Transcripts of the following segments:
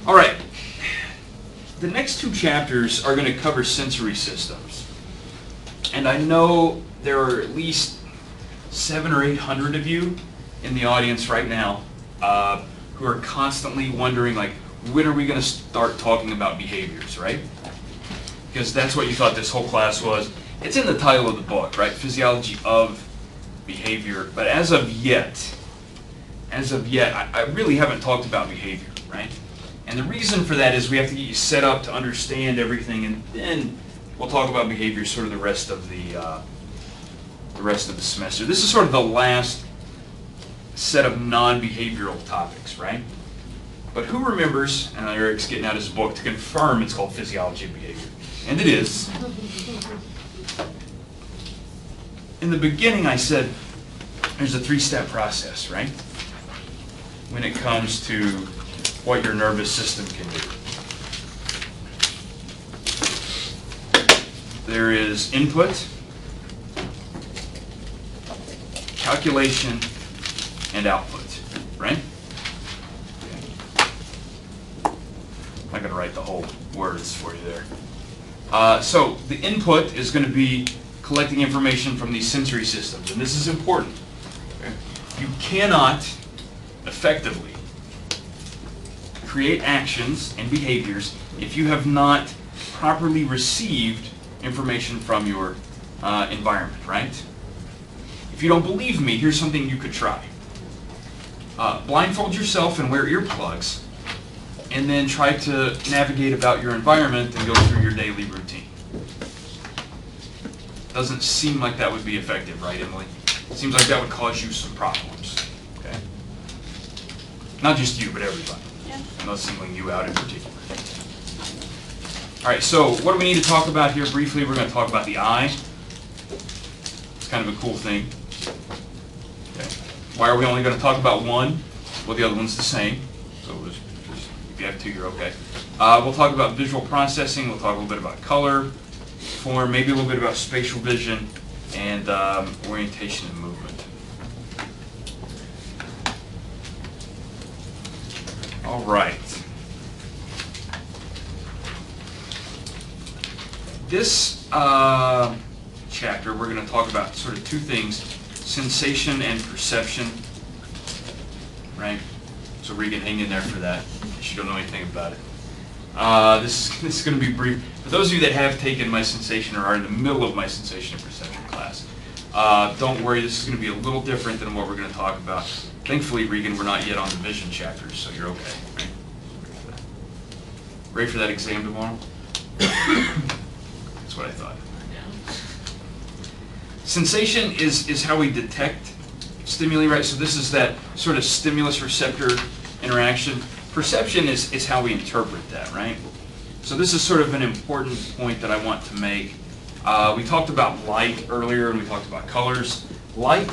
All right. The next two chapters are going to cover sensory systems. And I know there are at least 700 or 800 of you in the audience right now who are constantly wondering, like, when are we going to start talking about behaviors, right? Because that's what you thought this whole class was. It's in the title of the book, right? Physiology of behavior. But as of yet, I really haven't talked about behavior, right? And the reason for that is we have to get you set up to understand everything, and then we'll talk about behavior sort of the rest of the semester. This is sort of the last set of non-behavioral topics, right? But who remembers, and Eric's getting out his book to confirm it's called Physiology of Behavior. And it is. In the beginning I said there's a 3-step process, right? When it comes to what your nervous system can do. There is input, calculation, and output, right? I'm not going to write the whole words for you there. So the input is going to be collecting information from these sensory systems, and this is important. Okay? You cannot effectively create actions and behaviors if you have not properly received information from your environment, right? If you don't believe me, here's something you could try. Blindfold yourself and wear earplugs, and then try to navigate about your environment and go through your daily routine. Doesn't seem like that would be effective, right, Emily? Seems like that would cause you some problems. Okay? Not just you, but everybody. Yeah. I'm not singling you out in particular. All right, so what do we need to talk about here briefly? We're going to talk about the eye. It's kind of a cool thing. Okay. Why are we only going to talk about one? Well, the other one's the same. So just, if you have two, you're okay. We'll talk about visual processing. We'll talk a little bit about color, form, maybe a little bit about spatial vision, and orientation and movement. All right. This chapter, we're going to talk about sort of two things, sensation and perception, right? So Regan, hang in there for that, if you don't know anything about it. This is going to be brief. For those of you that have taken my sensation or are in the middle of my sensation and perception class, don't worry, this is going to be a little different than what we're going to talk about. Thankfully, Regan, we're not yet on the vision chapters, so you're okay. Right? Ready for that exam tomorrow? That's what I thought. Sensation is how we detect stimuli, right? So this is that sort of stimulus-receptor interaction. Perception is how we interpret that, right? So this is sort of an important point that I want to make. We talked about light earlier, and we talked about colors. Light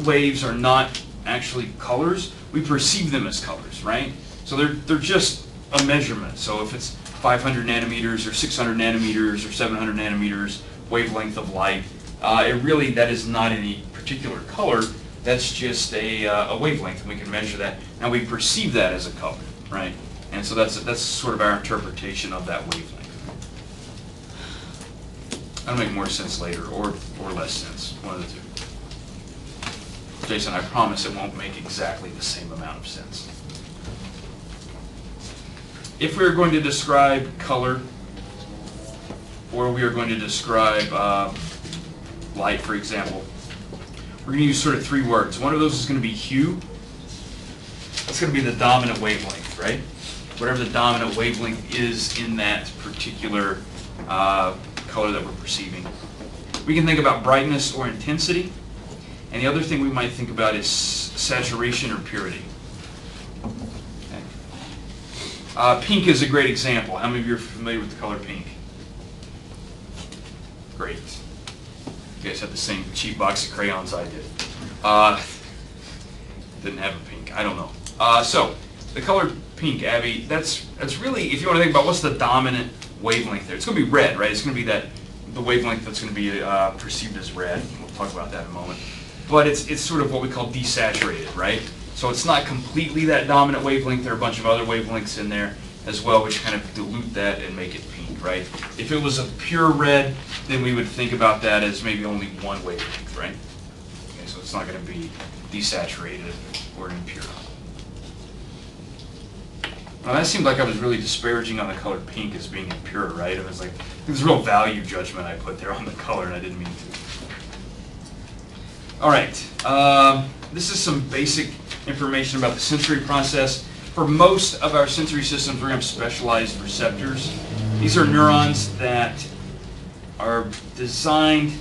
waves are not actually colors. We perceive them as colors, right? So they're just a measurement. So if it's 500 nanometers or 600 nanometers or 700 nanometers wavelength of light, that is not any particular color. That's just a wavelength, and we can measure that. Now we perceive that as a color, right? And so that's sort of our interpretation of that wavelength. That'll make more sense later, or less sense, one of the two. Jason, I promise it won't make exactly the same amount of sense. If we are going to describe color, or we are going to describe light, for example, we're going to use sort of three words. One of those is going to be hue. It's going to be the dominant wavelength, right? Whatever the dominant wavelength is in that particular color that we're perceiving. We can think about brightness or intensity. And the other thing we might think about is saturation or purity. Okay. Pink is a great example. How many of you are familiar with the color pink? Great. You guys had the same cheap box of crayons I did. Didn't have a pink. I don't know. So the color pink, Abby, that's really, if you want to think about what's the dominant wavelength there, it's going to be red, right? It's going to be the wavelength that's going to be perceived as red. We'll talk about that in a moment. But it's sort of what we call desaturated, right? So it's not completely that dominant wavelength. There are a bunch of other wavelengths in there. as well, which kind of dilute that and make it pink, right? If it was a pure red, then we would think about that as maybe only one wavelength, right? Okay, so it's not going to be desaturated or impure. Well, that seemed like I was really disparaging on the color pink as being impure, right? It was like, it was a real value judgment I put there on the color, and I didn't mean to. All right, this is some basic information about the sensory process. For most of our sensory systems, we're going to have specialized receptors. These are neurons that are designed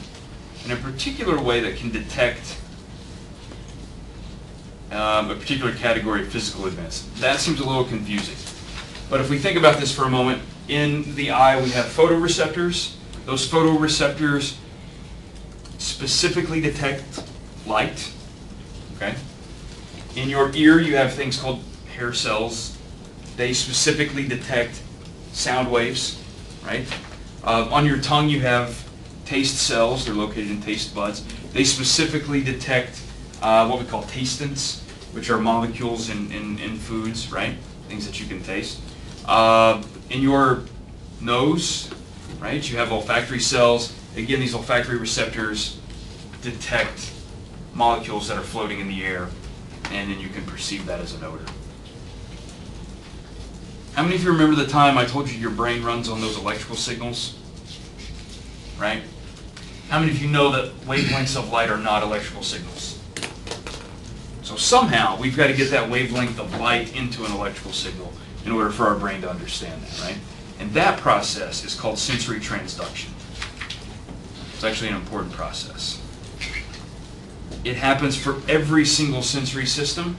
in a particular way that can detect a particular category of physical events. That seems a little confusing. But if we think about this for a moment, in the eye we have photoreceptors. Those photoreceptors specifically detect light. Okay. In your ear you have things called hair cells. They specifically detect sound waves, right? On your tongue you have taste cells. They're located in taste buds. They specifically detect what we call tastants, which are molecules in foods, right? Things that you can taste. In your nose, right, you have olfactory cells. Again, these olfactory receptors detect molecules that are floating in the air, and then you can perceive that as an odor. How many of you remember the time I told you your brain runs on those electrical signals? Right? How many of you know that wavelengths of light are not electrical signals? So somehow we've got to get that wavelength of light into an electrical signal in order for our brain to understand that, right? And that process is called sensory transduction. It's actually an important process. It happens for every single sensory system,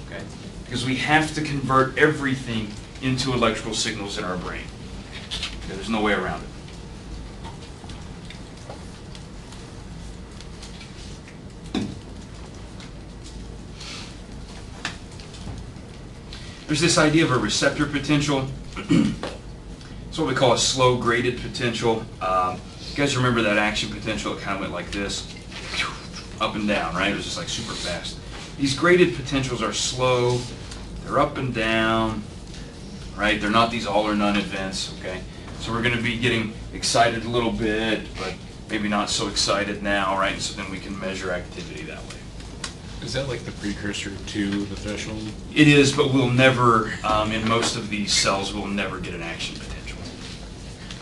okay? Because we have to convert everything into electrical signals in our brain. Okay, there's no way around it. There's this idea of a receptor potential. It's what we call a slow graded potential. You guys remember that action potential? It kind of went like this, up and down, right? It was just like super fast. These graded potentials are slow. They're up and down, right? They're not these all or none events, okay? So we're going to be getting excited a little bit, but maybe not so excited now, right? And so then we can measure activity that way. Is that like the precursor to the threshold? It is, but we'll never, in most of these cells, we'll never get an action potential.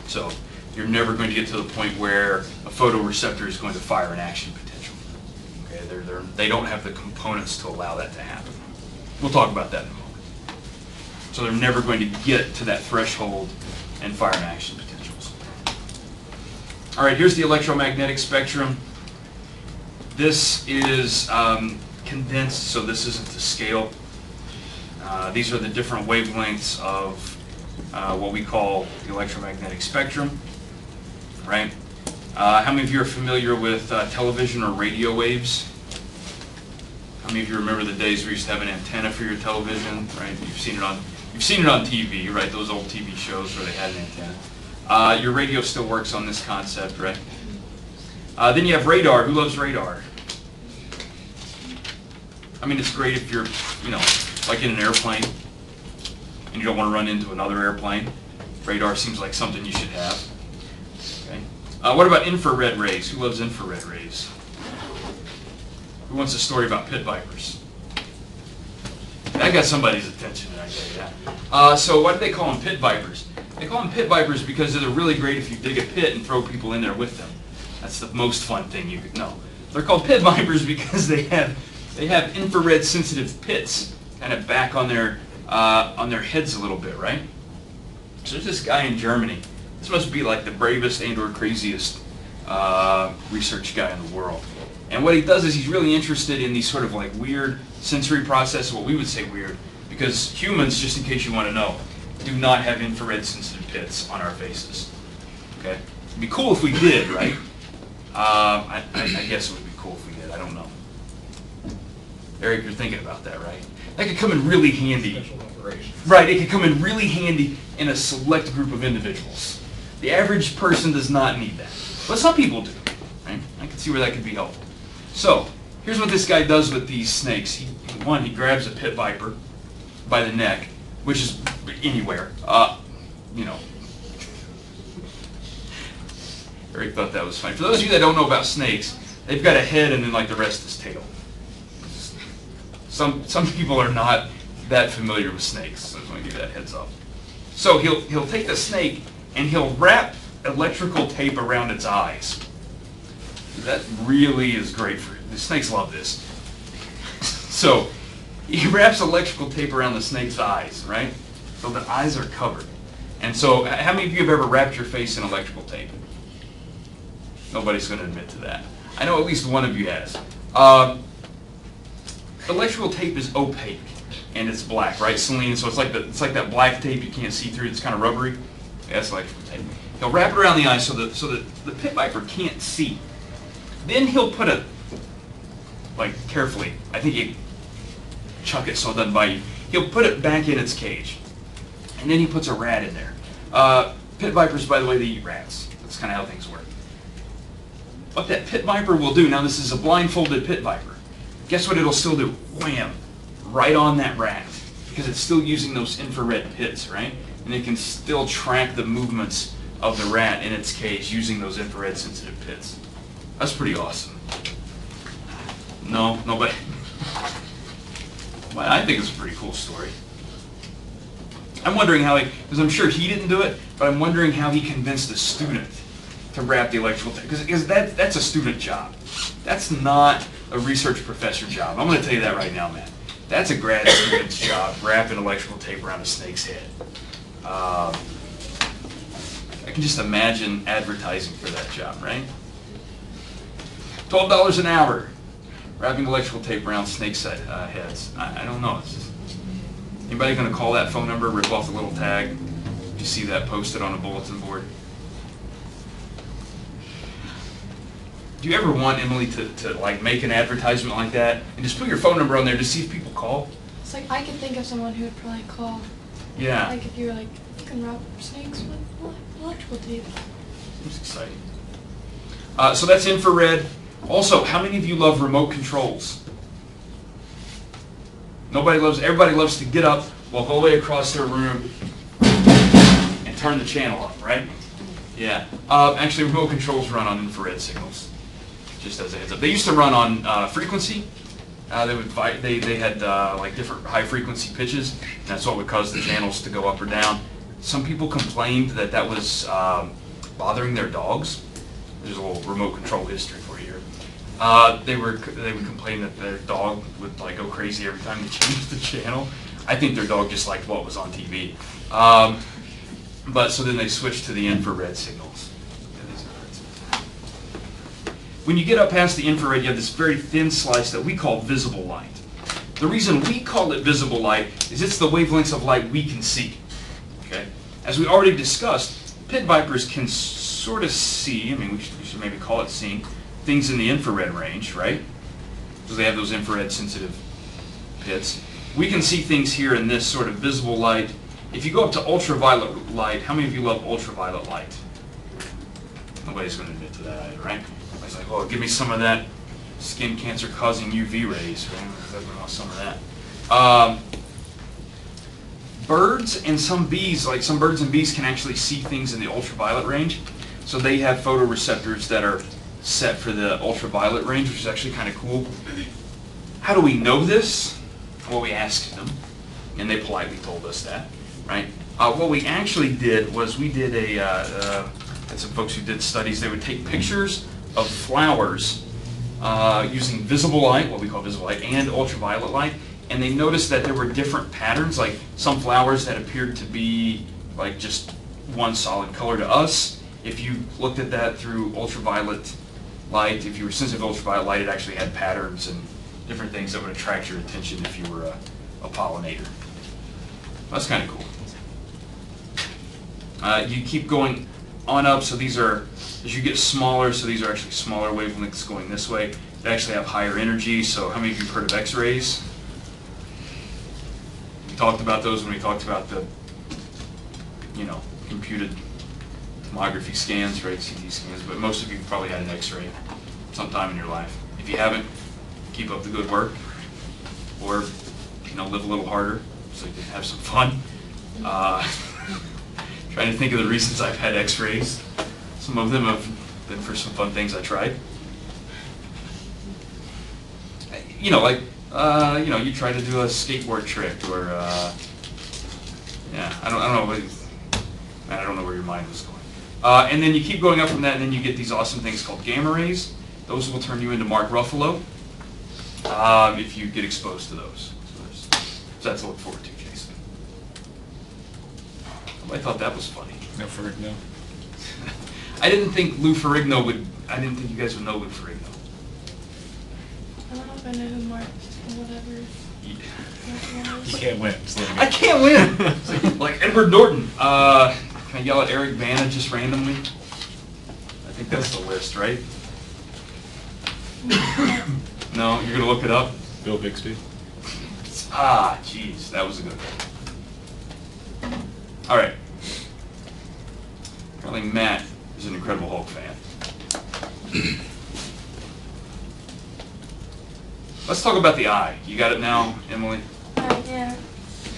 So you're never going to get to the point where a photoreceptor is going to fire an action potential. Okay, they don't have the components to allow that to happen. We'll talk about that in a moment. So they're never going to get to that threshold and fire an action potentials. All right, here's the electromagnetic spectrum. This is condensed, so this isn't to scale. These are the different wavelengths of what we call the electromagnetic spectrum, right? How many of you are familiar with television or radio waves? How many of you remember the days we used to have an antenna for your television, right? You've seen it on TV, right? Those old TV shows where they had an antenna. Your radio still works on this concept, right? Then you have radar. Who loves radar? I mean, it's great if you're, like in an airplane and you don't want to run into another airplane. Radar seems like something you should have. Okay. What about infrared rays? Who loves infrared rays? Who wants a story about pit vipers? That got somebody's attention, I tell you that. So why do they call them pit vipers? They call them pit vipers because they're really great if you dig a pit and throw people in there with them. That's the most fun thing you could know. They're called pit vipers because they have infrared sensitive pits kind of back on their heads a little bit, right? So there's this guy in Germany. This must be like the bravest and or craziest research guy in the world. And what he does is he's really interested in these sort of like weird sensory processes, what we would say weird, because humans, just in case you want to know, do not have infrared sensitive pits on our faces. Okay? It'd be cool if we did, right? I guess it would be cool if we did. I don't know. Eric, you're thinking about that, right? That could come in really handy. Special operations. Right, it could come in really handy in a select group of individuals. The average person does not need that. But some people do, right? I can see where that could be helpful. So, here's what this guy does with these snakes. He grabs a pit viper by the neck, which is anywhere. You know, Eric thought that was funny. For those of you that don't know about snakes, they've got a head and then like the rest is tail. Some people are not that familiar with snakes, so I just want to give you that heads up. So he'll take the snake and he'll wrap electrical tape around its eyes. That really is great for the snakes. Love this. So he wraps electrical tape around the snake's eyes, right? So the eyes are covered. And so, how many of you have ever wrapped your face in electrical tape? Nobody's going to admit to that. I know at least one of you has. Electrical tape is opaque and it's black, right, Celine? So it's like that black tape you can't see through. It's kind of rubbery. That's electrical tape. He'll wrap it around the eye so that the pit viper can't see. Then he'll put it, like carefully, I think you chuck it so it doesn't bite you. He'll put it back in its cage, and then he puts a rat in there. Pit vipers, by the way, they eat rats. That's kind of how things work. What that pit viper will do, now this is a blindfolded pit viper. Guess what it'll still do? Wham! Right on that rat, because it's still using those infrared pits, right? And it can still track the movements of the rat in its cage using those infrared sensitive pits. That's pretty awesome. No, nobody. Well, I think it's a pretty cool story. I'm wondering how because I'm sure he didn't do it, but I'm wondering how he convinced a student to wrap the electrical tape, because that's a student job. That's not a research professor job. I'm going to tell you that right now, man. That's a grad student's job, wrapping electrical tape around a snake's head. I can just imagine advertising for that job, right? $12 an hour, wrapping electrical tape around snakes' heads. I don't know. It's just, anybody going to call that phone number, rip off the little tag? You see that posted on a bulletin board? Do you ever want, Emily, to like make an advertisement like that and just put your phone number on there to see if people call? It's like I could think of someone who would probably call. Yeah. Like if you were like, you can wrap snakes with electrical tape. It's exciting. So that's infrared. Also, how many of you love remote controls? Everybody loves to get up, walk all the way across their room, and turn the channel up, right? Yeah. Actually, remote controls run on infrared signals. Just as a heads up, they used to run on frequency. They had like different high frequency pitches. And that's what would cause the channels to go up or down. Some people complained that was bothering their dogs. There's a little remote control history for you here. They would complain that their dog would like go crazy every time they changed the channel. I think their dog just liked what was on TV. But so then they switched to the infrared signals. When you get up past the infrared, you have this very thin slice that we call visible light. The reason we call it visible light is it's the wavelengths of light we can see. Okay? As we already discussed, pit vipers can sort of see, I mean, we should maybe call it seeing, things in the infrared range, right? Because they have those infrared sensitive pits. We can see things here in this sort of visible light. If you go up to ultraviolet light, how many of you love ultraviolet light? Nobody's going to admit to that either, right? Everybody's like, well, give me some of that skin cancer causing UV rays, right? Everyone wants some of that. Birds and some bees, like some birds and bees can actually see things in the ultraviolet range. So they have photoreceptors that are set for the ultraviolet range, which is actually kind of cool. How do we know this? Well, we asked them, and they politely told us that, right? What we actually did was we did had some folks who did studies. They would take pictures of flowers using visible light, what we call visible light, and ultraviolet light, and they noticed that there were different patterns, like some flowers that appeared to be like just one solid color to us. If you looked at that through ultraviolet light, if you were sensitive to ultraviolet light, it actually had patterns and different things that would attract your attention if you were a pollinator. That's kind of cool. You keep going on up, so these are, as you get smaller, so these are actually smaller wavelengths going this way. They actually have higher energy, so how many of you have heard of X-rays? We talked about those when we talked about the, computed tomography scans, right, CT scans, but most of you probably had an X-ray sometime in your life. If you haven't, keep up the good work, or live a little harder so you can have some fun. Trying to think of the reasons I've had x-rays. Some of them have been for some fun things I tried. You know, like, you try to do a skateboard trick or, yeah, I don't know where your mind was going. And then you keep going up from that, and then you get these awesome things called gamma rays. Those will turn you into Mark Ruffalo if you get exposed to those. So that's to look forward to, Jason. I thought that was funny. No, no. I didn't think Lou Ferrigno would. I didn't think you guys would know Lou Ferrigno. I don't know if I know who Mark or whatever. You can't win. I can't win. It's like Edward Norton. Can I yell at Eric Bana just randomly? I think that's the list, right? No, you're gonna look it up. Bill Bixby. Ah, jeez, that was a good one. All right. Apparently Matt is an Incredible Hulk fan. Let's talk about the eye. You got it now, Emily? Yeah,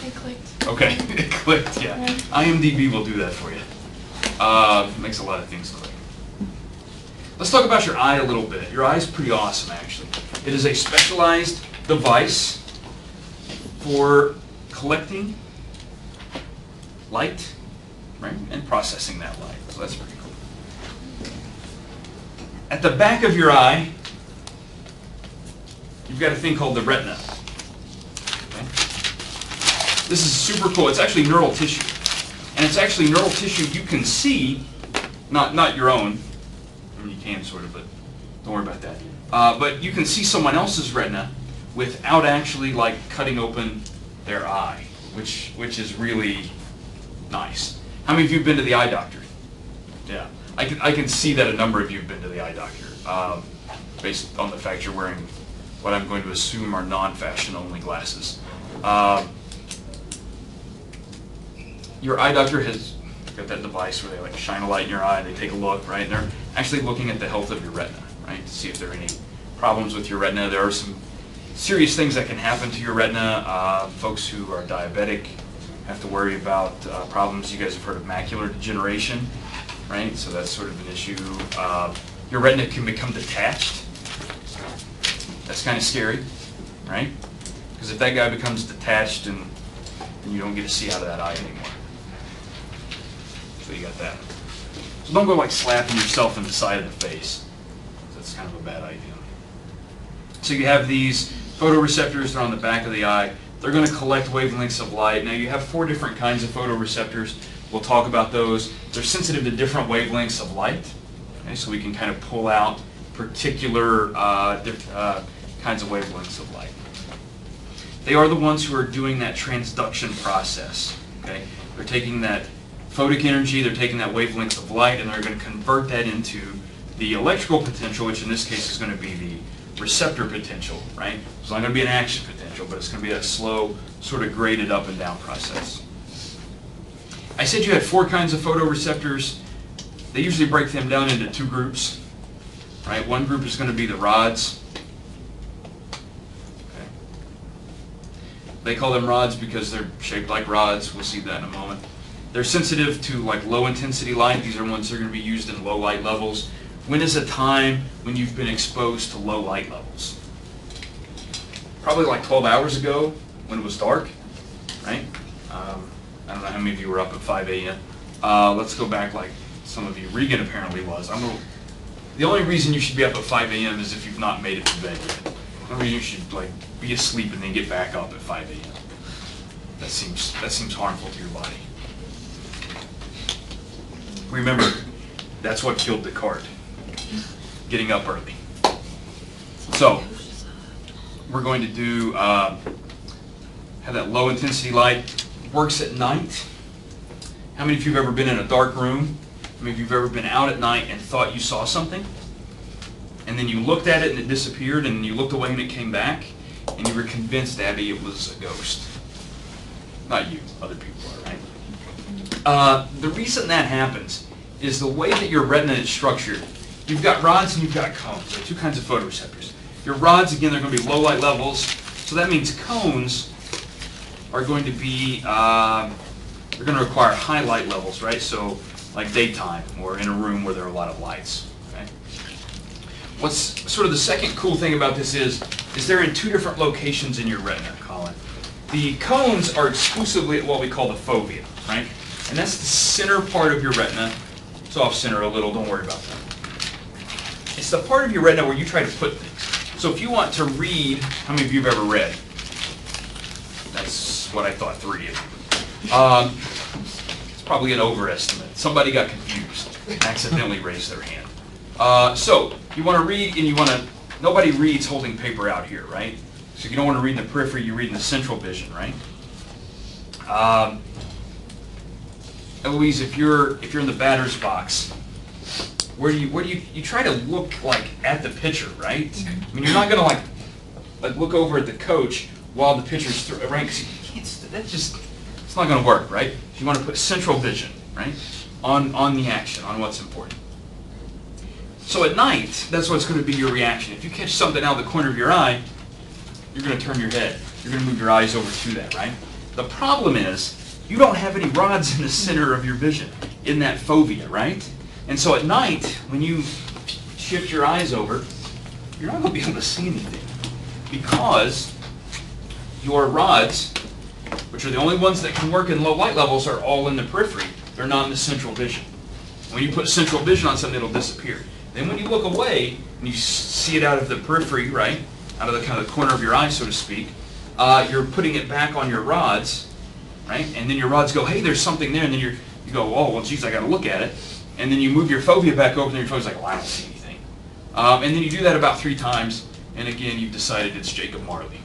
it clicked. Okay, it clicked, yeah. Yeah. IMDb will do that for you. Makes a lot of things click. Let's talk about your eye a little bit. Your eye is pretty awesome, actually. It is a specialized device for collecting light, right, and processing that light. So that's pretty cool. At the back of your eye, you've got a thing called the retina. Okay? This is super cool. It's actually neural tissue. And it's actually neural tissue you can see, not your own. I mean, you can sort of, but don't worry about that. But you can see someone else's retina without actually like cutting open their eye, which is really nice. How many of you have been to the eye doctor? Yeah, I can see that a number of you have been to the eye doctor, based on the fact you're wearing what I'm going to assume are non-fashion only glasses. Your eye doctor has got that device where they like shine a light in your eye, they take a look, right? And they're actually looking at the health of your retina, right? To see if there are any problems with your retina. There are some serious things that can happen to your retina. Folks who are diabetic have to worry about problems. You guys have heard of macular degeneration, right? So that's sort of an issue. Your retina can become detached. That's kind of scary, right? Because if that guy becomes detached and you don't get to see out of that eye anymore. So you got that. So don't go like slapping yourself in the side of the face. That's kind of a bad idea. So you have these photoreceptors that are on the back of the eye. They're going to collect wavelengths of light. Now you have 4 different kinds of photoreceptors. We'll talk about those. They're sensitive to different wavelengths of light. Okay, so we can kind of pull out particular kinds of wavelengths of light. They are the ones who are doing that transduction process. Okay, they're taking that photic energy, they're taking that wavelength of light, and they're going to convert that into the electrical potential, which in this case is going to be the receptor potential, right? It's not going to be an action potential, but it's going to be that slow, sort of graded up and down process. I said you had 4 kinds of photoreceptors. They usually break them down into 2 groups, right? One group is going to be the rods. Okay. They call them rods because they're shaped like rods. We'll see that in a moment. They're sensitive to like low intensity light. These are ones that are going to be used in low light levels. When is a time when you've been exposed to low light levels? Probably like 12 hours ago when it was dark, right? I don't know how many of you were up at 5 a.m. Let's go back like some of you. Regan apparently was. The only reason you should be up at 5 a.m. is if you've not made it to bed yet. The only reason you should like be asleep and then get back up at 5 a.m. That seems harmful to your body. Remember, that's what killed Descartes. Getting up early. So, we're going to do, have that low intensity light. Works at night. How many of you have ever been in a dark room? How many of you have ever been out at night and thought you saw something? And then you looked at it and it disappeared, and you looked away and it came back, and you were convinced, Abby, it was a ghost. Not you, other people are, right? The reason that happens is the way that your retina is structured. You've got rods and you've got cones. There are 2 kinds of photoreceptors. Your rods, again, they're going to be low light levels. So that means cones are going to be they're going to require high light levels, right? So like daytime or in a room where there are a lot of lights. Okay. What's sort of the second cool thing about this is they're in two different locations in your retina, Colin. The cones are exclusively at what we call the fovea, right? And that's the center part of your retina. It's off center a little, don't worry about that. It's the part of your retina where you try to put things. So if you want to read, how many of you have ever read? That's what I thought, 3 of you. It's probably an overestimate. Somebody got confused and accidentally raised their hand. So you want to read, and you want to, nobody reads holding paper out here, right? So you don't want to read in the periphery, you read in the central vision, right? Eloise, if you're in the batter's box, where do you try to look like at the pitcher, right? I mean, you're not going to like look over at the coach while the pitcher's right? Because you can't. That just, it's not going to work, right? You want to put central vision, right, on the action, on what's important. So at night, that's what's going to be your reaction. If you catch something out of the corner of your eye, you're going to turn your head. You're going to move your eyes over to that, right? The problem is you don't have any rods in the center of your vision, in that fovea, right? And so at night, when you shift your eyes over, you're not going to be able to see anything because your rods, which are the only ones that can work in low light levels, are all in the periphery. They're not in the central vision. When you put central vision on something, it'll disappear. Then when you look away and you see it out of the periphery, right, out of the kind of the corner of your eye, so to speak, you're putting it back on your rods, right? And then your rods go, hey, there's something there, and then you go, oh, well, geez, I got to look at it. And then you move your fovea back over, and your fovea's like, well, I don't see anything. And then you do that about 3 times, and again, you've decided it's Jacob Marley.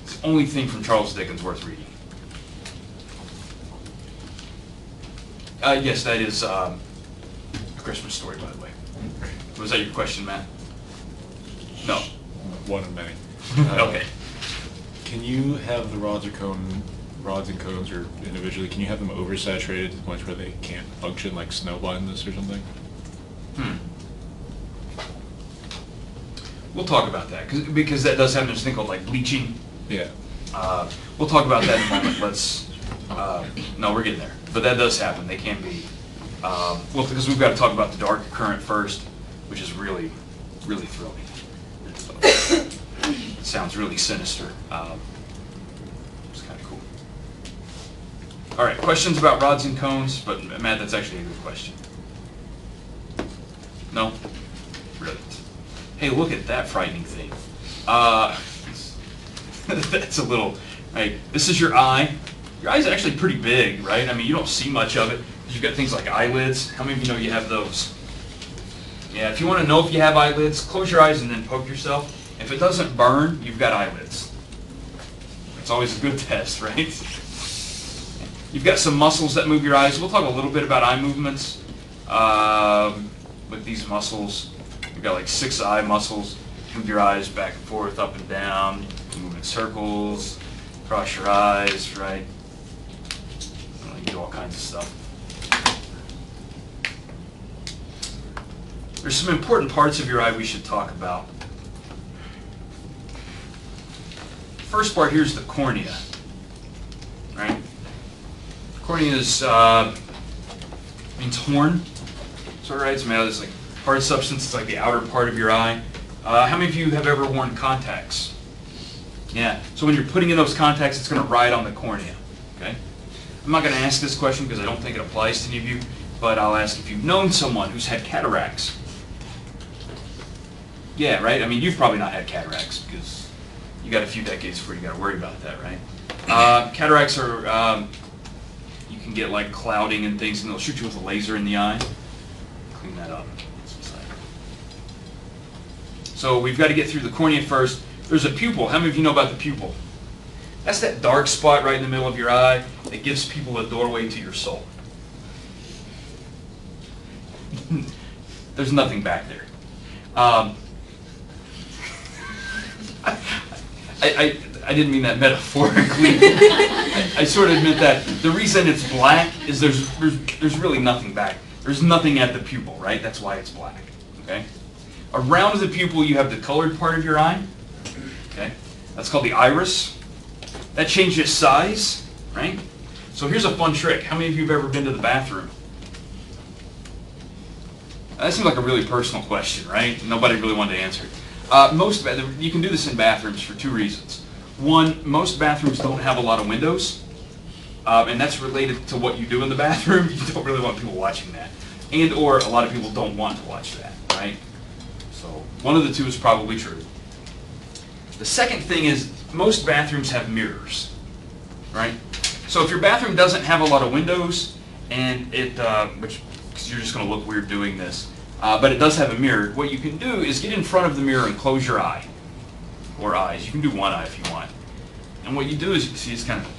It's the only thing from Charles Dickens worth reading. Yes, that is A Christmas Story, by the way. Was that your question, Matt? No. One of many. Okay. Can you have the rods and cones, or individually, can you have them oversaturated to the point where they can't function, like snow blindness or something? We'll talk about that because that does happen. There's a thing called like bleaching. Yeah. We'll talk about that in a moment. No, we're getting there. But that does happen. They can be. Well, because we've got to talk about the dark current first, which is really, really thrilling. It sounds really sinister. It's kind of cool. All right, questions about rods and cones? But Matt, that's actually a good question. No? Brilliant. Hey, look at that frightening thing. That's a little, right? This is your eye. Your eye's actually pretty big, right? I mean, you don't see much of it. You've got things like eyelids. How many of you know you have those? Yeah, if you want to know if you have eyelids, close your eyes and then poke yourself. If it doesn't burn, you've got eyelids. It's always a good test, right? You've got some muscles that move your eyes. We'll talk a little bit about eye movements with these muscles. You've got like 6 eye muscles. Move your eyes back and forth, up and down. Move in circles. Cross your eyes, right? You do all kinds of stuff. There's some important parts of your eye we should talk about. First part here is the cornea, right? Cornea is means horn, sort of, right? It's made out of this like hard substance. It's like the outer part of your eye. How many of you have ever worn contacts? Yeah. So when you're putting in those contacts, it's going to ride on the cornea. Okay. I'm not going to ask this question because I don't think it applies to any of you, but I'll ask if you've known someone who's had cataracts. Yeah, right? I mean, you've probably not had cataracts because you got a few decades before you got to worry about that, right? Cataracts are, you can get like clouding and things, and they'll shoot you with a laser in the eye. Clean that up. So we've got to get through the cornea first. There's a pupil. How many of you know about the pupil? That's that dark spot right in the middle of your eye that gives people a doorway to your soul. There's nothing back there. I didn't mean that metaphorically. I sort of meant that the reason it's black is there's really nothing back. There's nothing at the pupil, right? That's why it's black. Okay. Around the pupil, you have the colored part of your eye. Okay. That's called the iris. That changes size, right? So here's a fun trick. How many of you have ever been to the bathroom? That seems like a really personal question, right? Nobody really wanted to answer it. You can do this in bathrooms for two reasons. One, most bathrooms don't have a lot of windows, and that's related to what you do in the bathroom. You don't really want people watching that. And or a lot of people don't want to watch that, right? So one of the two is probably true. The second thing is most bathrooms have mirrors, right? So if your bathroom doesn't have a lot of windows, and because you're just going to look weird doing this, but it does have a mirror, what you can do is get in front of the mirror and close your eye, or eyes. You can do one eye if you want. And what you do is, you see, it's kind of,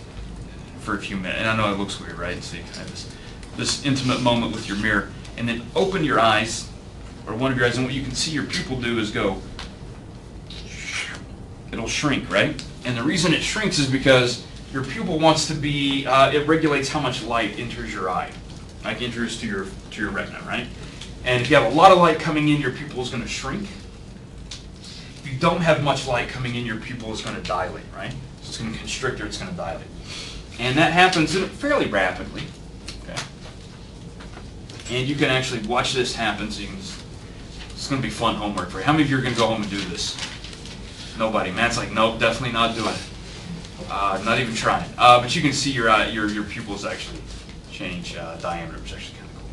for a few minutes, and I know it looks weird, right? So you kind of this intimate moment with your mirror, and then open your eyes, or one of your eyes, and what you can see your pupil do is go, it'll shrink, right? And the reason it shrinks is because your pupil wants to be, it regulates how much light enters your eye, like enters to your retina, right? And if you have a lot of light coming in, your pupil is going to shrink. If you don't have much light coming in, your pupil is going to dilate, right? So it's going to constrict or it's going to dilate. And that happens fairly rapidly, okay? And you can actually watch this happen, so it's going to be fun homework for you. How many of you are going to go home and do this? Nobody. Matt's like, nope, definitely not doing it. Not even trying. But you can see your pupils actually change diameter, which is actually kind of cool.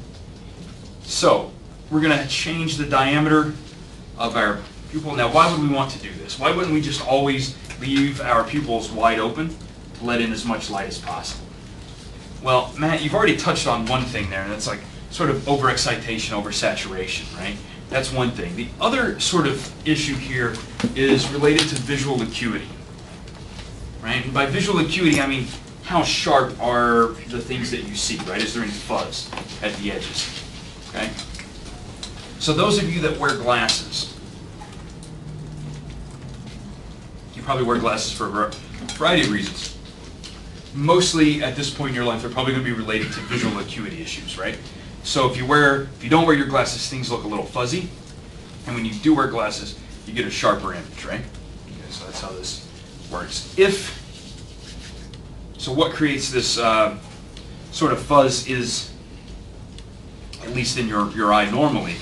So we're going to change the diameter of our pupil. Now, why would we want to do this? Why wouldn't we just always leave our pupils wide open to let in as much light as possible? Well, Matt, you've already touched on one thing there, and that's like sort of overexcitation, oversaturation, right? That's one thing. The other sort of issue here is related to visual acuity, right? And by visual acuity, I mean how sharp are the things that you see, right? Is there any fuzz at the edges, okay? So those of you that wear glasses, you probably wear glasses for a variety of reasons. Mostly at this point in your life, they're probably going to be related to visual acuity issues, right? So if you don't wear your glasses, things look a little fuzzy. And when you do wear glasses, you get a sharper image, right? Okay, so that's how this works. So what creates this sort of fuzz is, at least in your eye normally,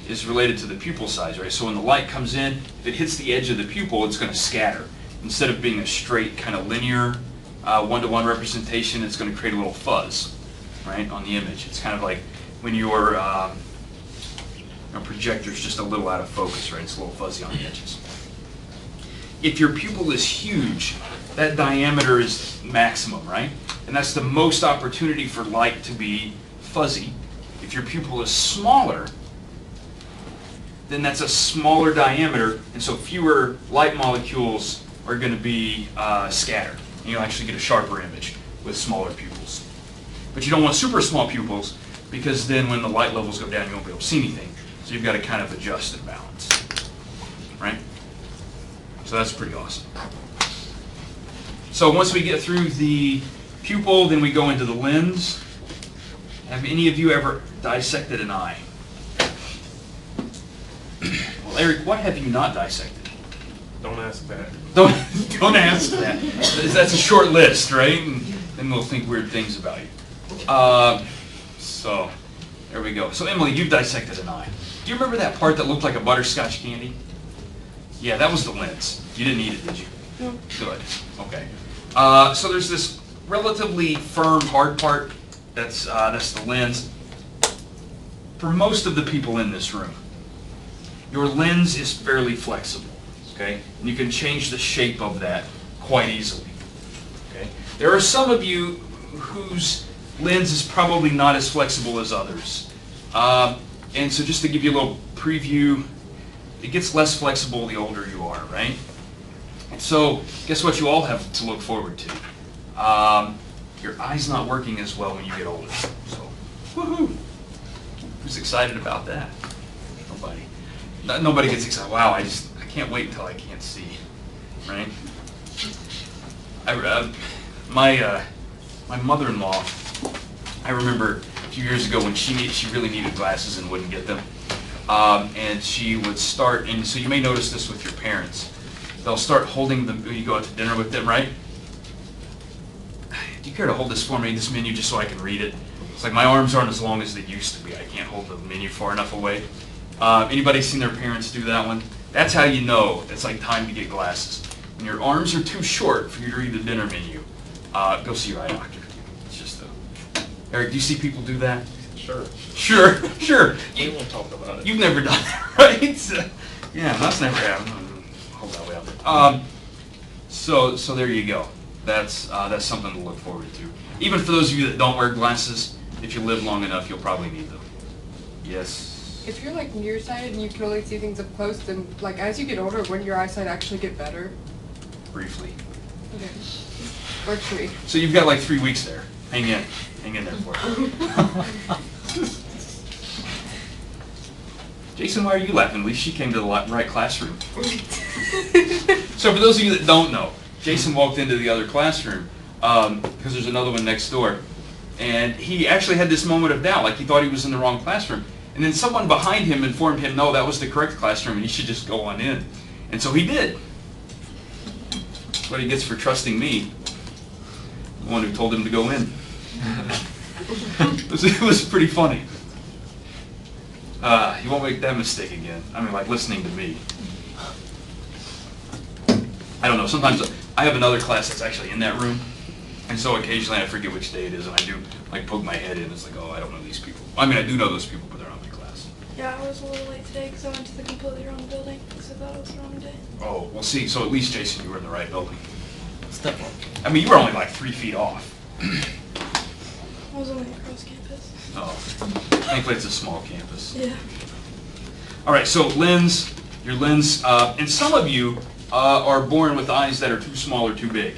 is related to the pupil size, right? So when the light comes in, if it hits the edge of the pupil, it's going to scatter. Instead of being a straight kind of linear one-to-one representation, it's going to create a little fuzz, right, on the image. It's kind of like when your projector's just a little out of focus, right? It's a little fuzzy on the edges. If your pupil is huge, that diameter is maximum, right? And that's the most opportunity for light to be fuzzy. If your pupil is smaller, then that's a smaller diameter, and so fewer light molecules are going to be scattered. And you'll actually get a sharper image with smaller pupils. But you don't want super small pupils, because then when the light levels go down, you won't be able to see anything. So you've got to kind of adjust and balance, right? So that's pretty awesome. So once we get through the pupil, then we go into the lens. Have any of you ever dissected an eye? Well, Eric, what have you not dissected? Don't ask that. Don't ask that. That's a short list, right? And then we'll think weird things about you. So there we go. So Emily, you've dissected an eye. Do you remember that part that looked like a butterscotch candy? Yeah, that was the lens. You didn't eat it, did you? No. Good. Okay. So there's this relatively firm, hard part. That's the lens. For most of the people in this room, your lens is fairly flexible. Okay, and you can change the shape of that quite easily. Okay, there are some of you whose lens is probably not as flexible as others. And so just to give you a little preview, it gets less flexible the older you are, right? And so guess what you all have to look forward to? Your eye's not working as well when you get older. So, woohoo! Who's excited about that? Nobody. Nobody gets excited. Wow, I can't wait until I can't see, right? My mother-in-law, I remember a few years ago when she really needed glasses and wouldn't get them. And she would start, and so you may notice this with your parents. They'll start holding them when you go out to dinner with them, right? do you care to hold this for me, this menu, just so I can read it? It's like my arms aren't as long as they used to be. I can't hold the menu far enough away. Anybody seen their parents do that one? That's how you know it's like time to get glasses. When your arms are too short for you to read the dinner menu, go see your eye doctor. It's just Eric, do you see people do that? Sure. Sure. We won't talk about it. You've never done that, right? Yeah, that's never happened. Hold that way up. So there you go. That's something to look forward to. Even for those of you that don't wear glasses, if you live long enough, you'll probably need them. Yes. If you're like nearsighted and you can only see things up close, then like as you get older, wouldn't your eyesight actually get better? Briefly. Okay. Works for me. So you've got like 3 weeks there. Hang in there for it. Jason, why are you laughing? At least she came to the right classroom. So for those of you that don't know, Jason walked into the other classroom because there's another one next door. And he actually had this moment of doubt, like he thought he was in the wrong classroom. And then someone behind him informed him, no, that was the correct classroom and he should just go on in. And so he did. That's what he gets for trusting me, the one who told him to go in. It was pretty funny. You won't make that mistake again. I mean, like listening to me. I don't know, sometimes I have another class that's actually in that room, and so occasionally I forget which day it is, and I do like poke my head in. It's like, oh, I don't know these people. I mean, I do know those people, but they're not my class. Yeah, I was a little late today because I went to the completely wrong building because I thought it was the wrong day. Oh, well, see, so at least, Jason, you were in the right building. Step one. I mean, you were only like 3 feet off. I was only across campus. Oh, thankfully it's a small campus. Yeah. All right, so lens, your lens, and some of you are born with eyes that are too small or too big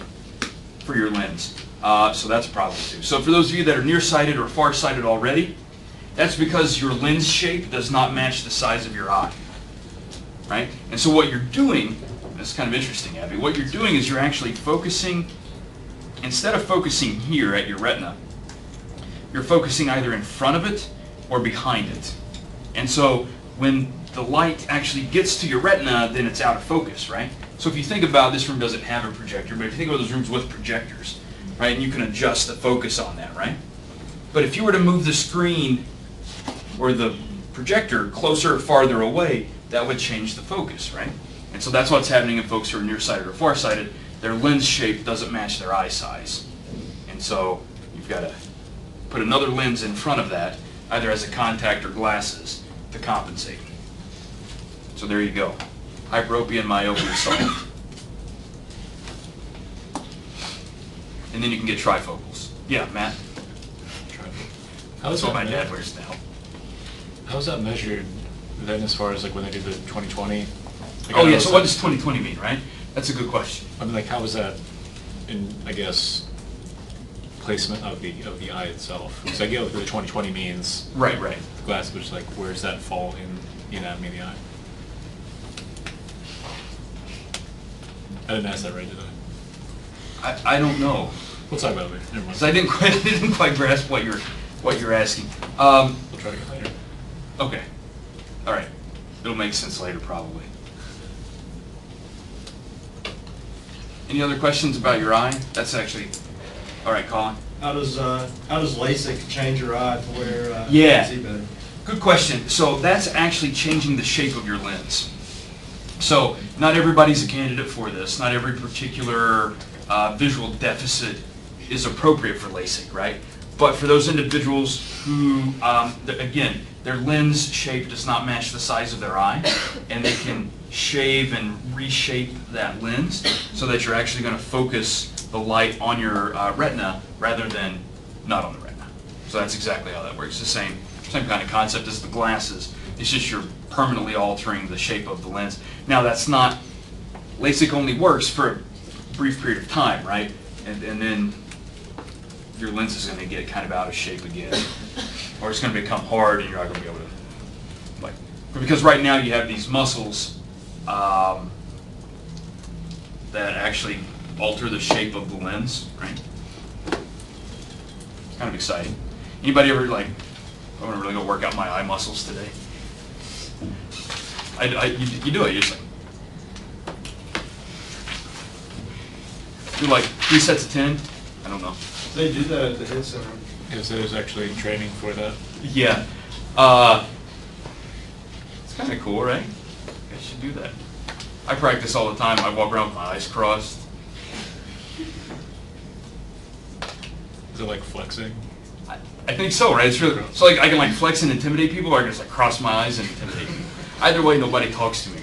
for your lens. So that's a problem too. So for those of you that are nearsighted or farsighted already, that's because your lens shape does not match the size of your eye, right? And so what you're doing, this is kind of interesting, Abby, what you're doing is you're actually focusing, instead of focusing here at your retina, you're focusing either in front of it or behind it. And so when the light actually gets to your retina, then it's out of focus, right? So if you think about, this room doesn't have a projector, but if you think about those rooms with projectors, right, and you can adjust the focus on that, right? But if you were to move the screen or the projector closer or farther away, that would change the focus, right? And so that's what's happening in folks who are nearsighted or farsighted. Their lens shape doesn't match their eye size. And so you've got to put another lens in front of that, either as a contact or glasses, to compensate. So there you go. Hyperopia and myopia solved. And then you can get trifocals. Yeah, Matt? How That's is what that my dad wears now. How is that measured then as far as like when they do the 20/20? Like, Oh yeah, so what does 20/20 mean, right? That's a good question. I mean, like, how is that in, I guess, placement of the eye itself? Because I get what the 20/20 means. Right. The glass, but just like, where does that fall in the anatomy of the eye? I didn't ask that right, did I? I don't know. We'll talk about it later. Never mind. Because I didn't quite grasp what you're asking. We'll try again later. Okay. All right. It'll make sense later, probably. Any other questions about your eye? That's actually, all right, Colin. How does LASIK change your eye to where Yeah. you see better? Good question. So that's actually changing the shape of your lens. So not everybody's a candidate for this. Not every particular visual deficit is appropriate for LASIK, right? But for those individuals who, again, their lens shape does not match the size of their eye, and they can shave and reshape that lens so that you're actually going to focus the light on your retina rather than not on the retina. So that's exactly how that works. The same kind of concept as the glasses. It's just you're permanently altering the shape of the lens. Now that's not, LASIK only works for a brief period of time, right? And then your lens is going to get kind of out of shape again. Or it's going to become hard and you're not going to be able to, like, because right now you have these muscles that actually alter the shape of the lens, right? It's kind of exciting. Anybody ever like, I want to really go work out my eye muscles today? You do it, you're just like, do like 3 sets of 10? I don't know. They do that at the Head Center. Because there's actually training for that. Yeah. It's kind of cool, right? I should do that. I practice all the time. I walk around with my eyes crossed. Is it like flexing? I think so, right? It's really so like I can like flex and intimidate people, or I can just like cross my eyes and intimidate people. Either way, nobody talks to me.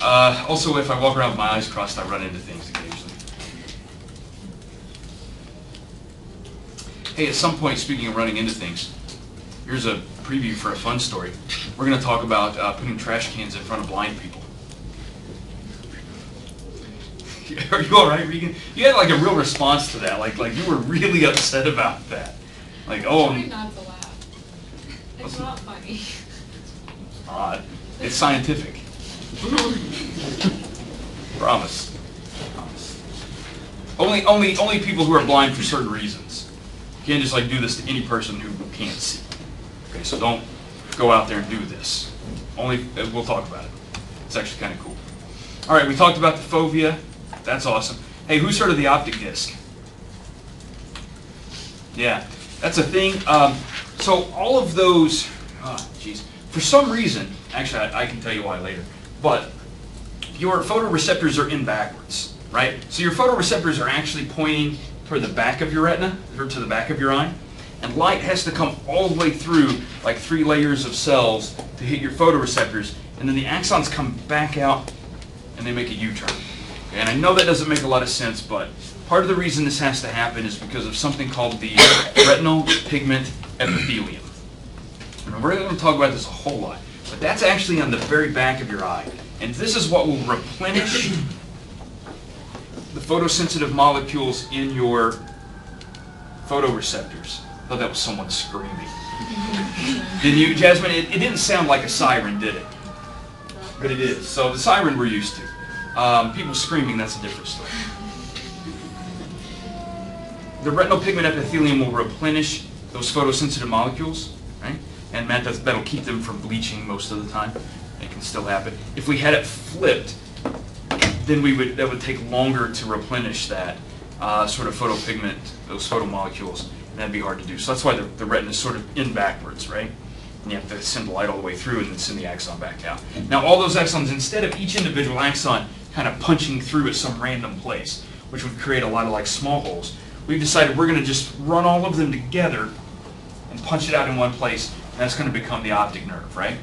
Also, if I walk around with my eyes crossed, I run into things occasionally. Hey, at some point, speaking of running into things, here's a preview for a fun story. We're going to talk about putting trash cans in front of blind people. Are you all right, Regan? You had like a real response to that. Like you were really upset about that. Like, oh, Try not to laugh. It's not funny. It's odd. It's scientific. Promise. Promise. Only people who are blind for certain reasons. You can't just like do this to any person who can't see. Okay, so don't go out there and do this. We'll talk about it. It's actually kind of cool. All right, we talked about the fovea. That's awesome. Hey, who's heard of the optic disc? Yeah, that's a thing. So all of those, for some reason, actually I can tell you why later, but your photoreceptors are in backwards, right? So your photoreceptors are actually pointing toward the back of your retina, or to the back of your eye, and light has to come all the way through like 3 layers of cells to hit your photoreceptors, and then the axons come back out and they make a U-turn. And I know that doesn't make a lot of sense, but part of the reason this has to happen is because of something called the retinal pigment epithelium. And we're going to talk about this a whole lot, but that's actually on the very back of your eye. And this is what will replenish the photosensitive molecules in your photoreceptors. I thought that was someone screaming. Didn't you, Jasmine? It didn't sound like a siren, did it? But it is. So the siren we're used to. People screaming, that's a different story. The retinal pigment epithelium will replenish those photosensitive molecules, right? And that'll keep them from bleaching most of the time. It can still happen. If we had it flipped, then that would take longer to replenish that sort of photopigment, those photomolecules, and that'd be hard to do. So that's why the retina is sort of in backwards, right? And you have to send the light all the way through and then send the axon back out. Now all those axons, instead of each individual axon kind of punching through at some random place, which would create a lot of like small holes, we've decided we're going to just run all of them together and punch it out in one place, and that's going to become the optic nerve, right?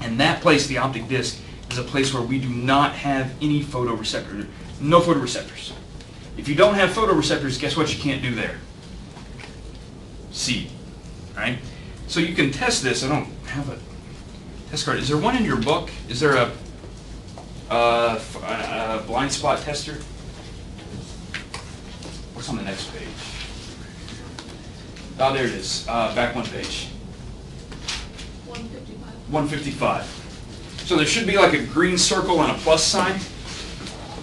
And that place, the optic disc, is a place where we do not have any photoreceptors, no photoreceptors. If you don't have photoreceptors, guess what you can't do there? See, right? So you can test this. I don't have a test card. Is there one in your book? Is there a blind spot tester? What's on the next page? Oh, there it is. Back one page. 155. 155. So there should be like a green circle and a plus sign.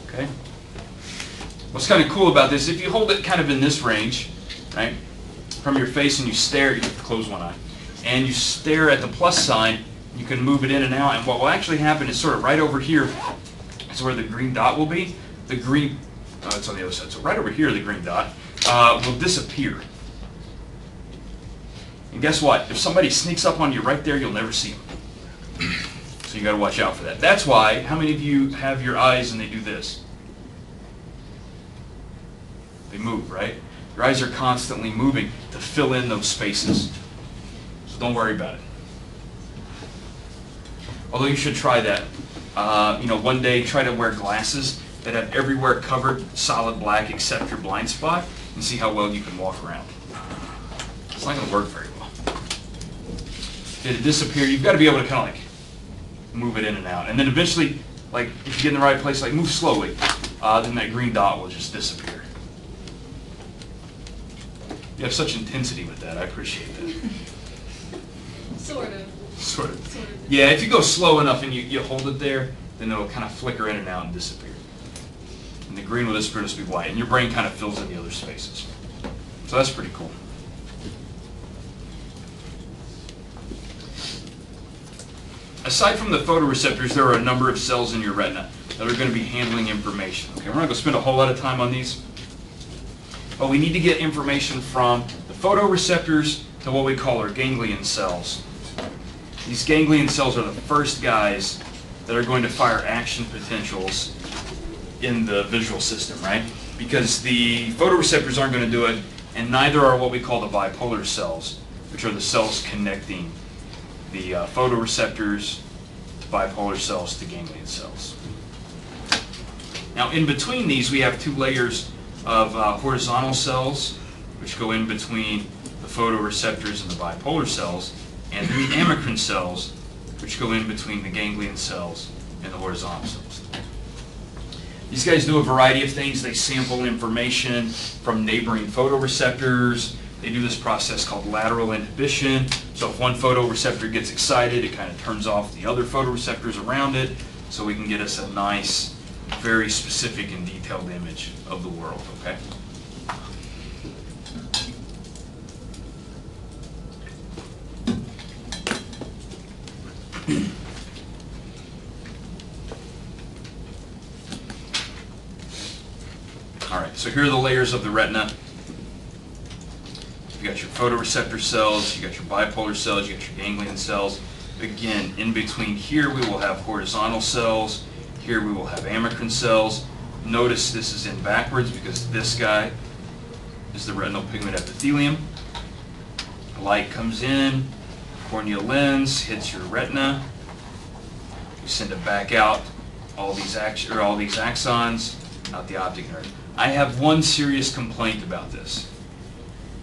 Okay. What's kind of cool about this, if you hold it kind of in this range, right, from your face and you stare, you have to close one eye, and you stare at the plus sign, you can move it in and out, and what will actually happen is sort of right over here is where the green dot will be. The green, it's on the other side, so right over here the green dot will disappear. And guess what? If somebody sneaks up on you right there, you'll never see them. So you got to watch out for that. That's why, how many of you have your eyes and they do this? They move, right? Your eyes are constantly moving to fill in those spaces. So don't worry about it. Although you should try that. One day try to wear glasses that have everywhere covered solid black except your blind spot and see how well you can walk around. It's not going to work very well. Did it disappear? You've got to be able to kind of like move it in and out. And then eventually, like if you get in the right place, like move slowly, then that green dot will just disappear. You have such intensity with that. I appreciate that. Sort of. Sort of. Yeah, if you go slow enough and you hold it there, then it'll kind of flicker in and out and disappear. And the green will disappear to be white, and your brain kind of fills in the other spaces. So that's pretty cool. Aside from the photoreceptors, there are a number of cells in your retina. that are going to be handling information. Okay, we're not going to spend a whole lot of time on these, but we need to get information from the photoreceptors to what we call our ganglion cells. These ganglion cells are the first guys that are going to fire action potentials in the visual system, right? Because the photoreceptors aren't going to do it, and neither are what we call the bipolar cells, which are the cells connecting the photoreceptors to bipolar cells to ganglion cells. Now, in between these, we have two layers of horizontal cells, which go in between the photoreceptors and the bipolar cells, and then the amacrine cells, which go in between the ganglion cells and the horizontal cells. These guys do a variety of things. They sample information from neighboring photoreceptors. They do this process called lateral inhibition. So if one photoreceptor gets excited, it kind of turns off the other photoreceptors around it, so we can get us a nice, very specific and detailed image of the world, okay? All right, so here are the layers of the retina. You've got your photoreceptor cells, you've got your bipolar cells, you've got your ganglion cells. Again, in between here we will have horizontal cells. Here we will have amacrine cells. Notice this is in backwards because this guy is the retinal pigment epithelium. Light comes in, corneal lens hits your retina. You send it back out, all these axons, out the optic nerve. I have one serious complaint about this.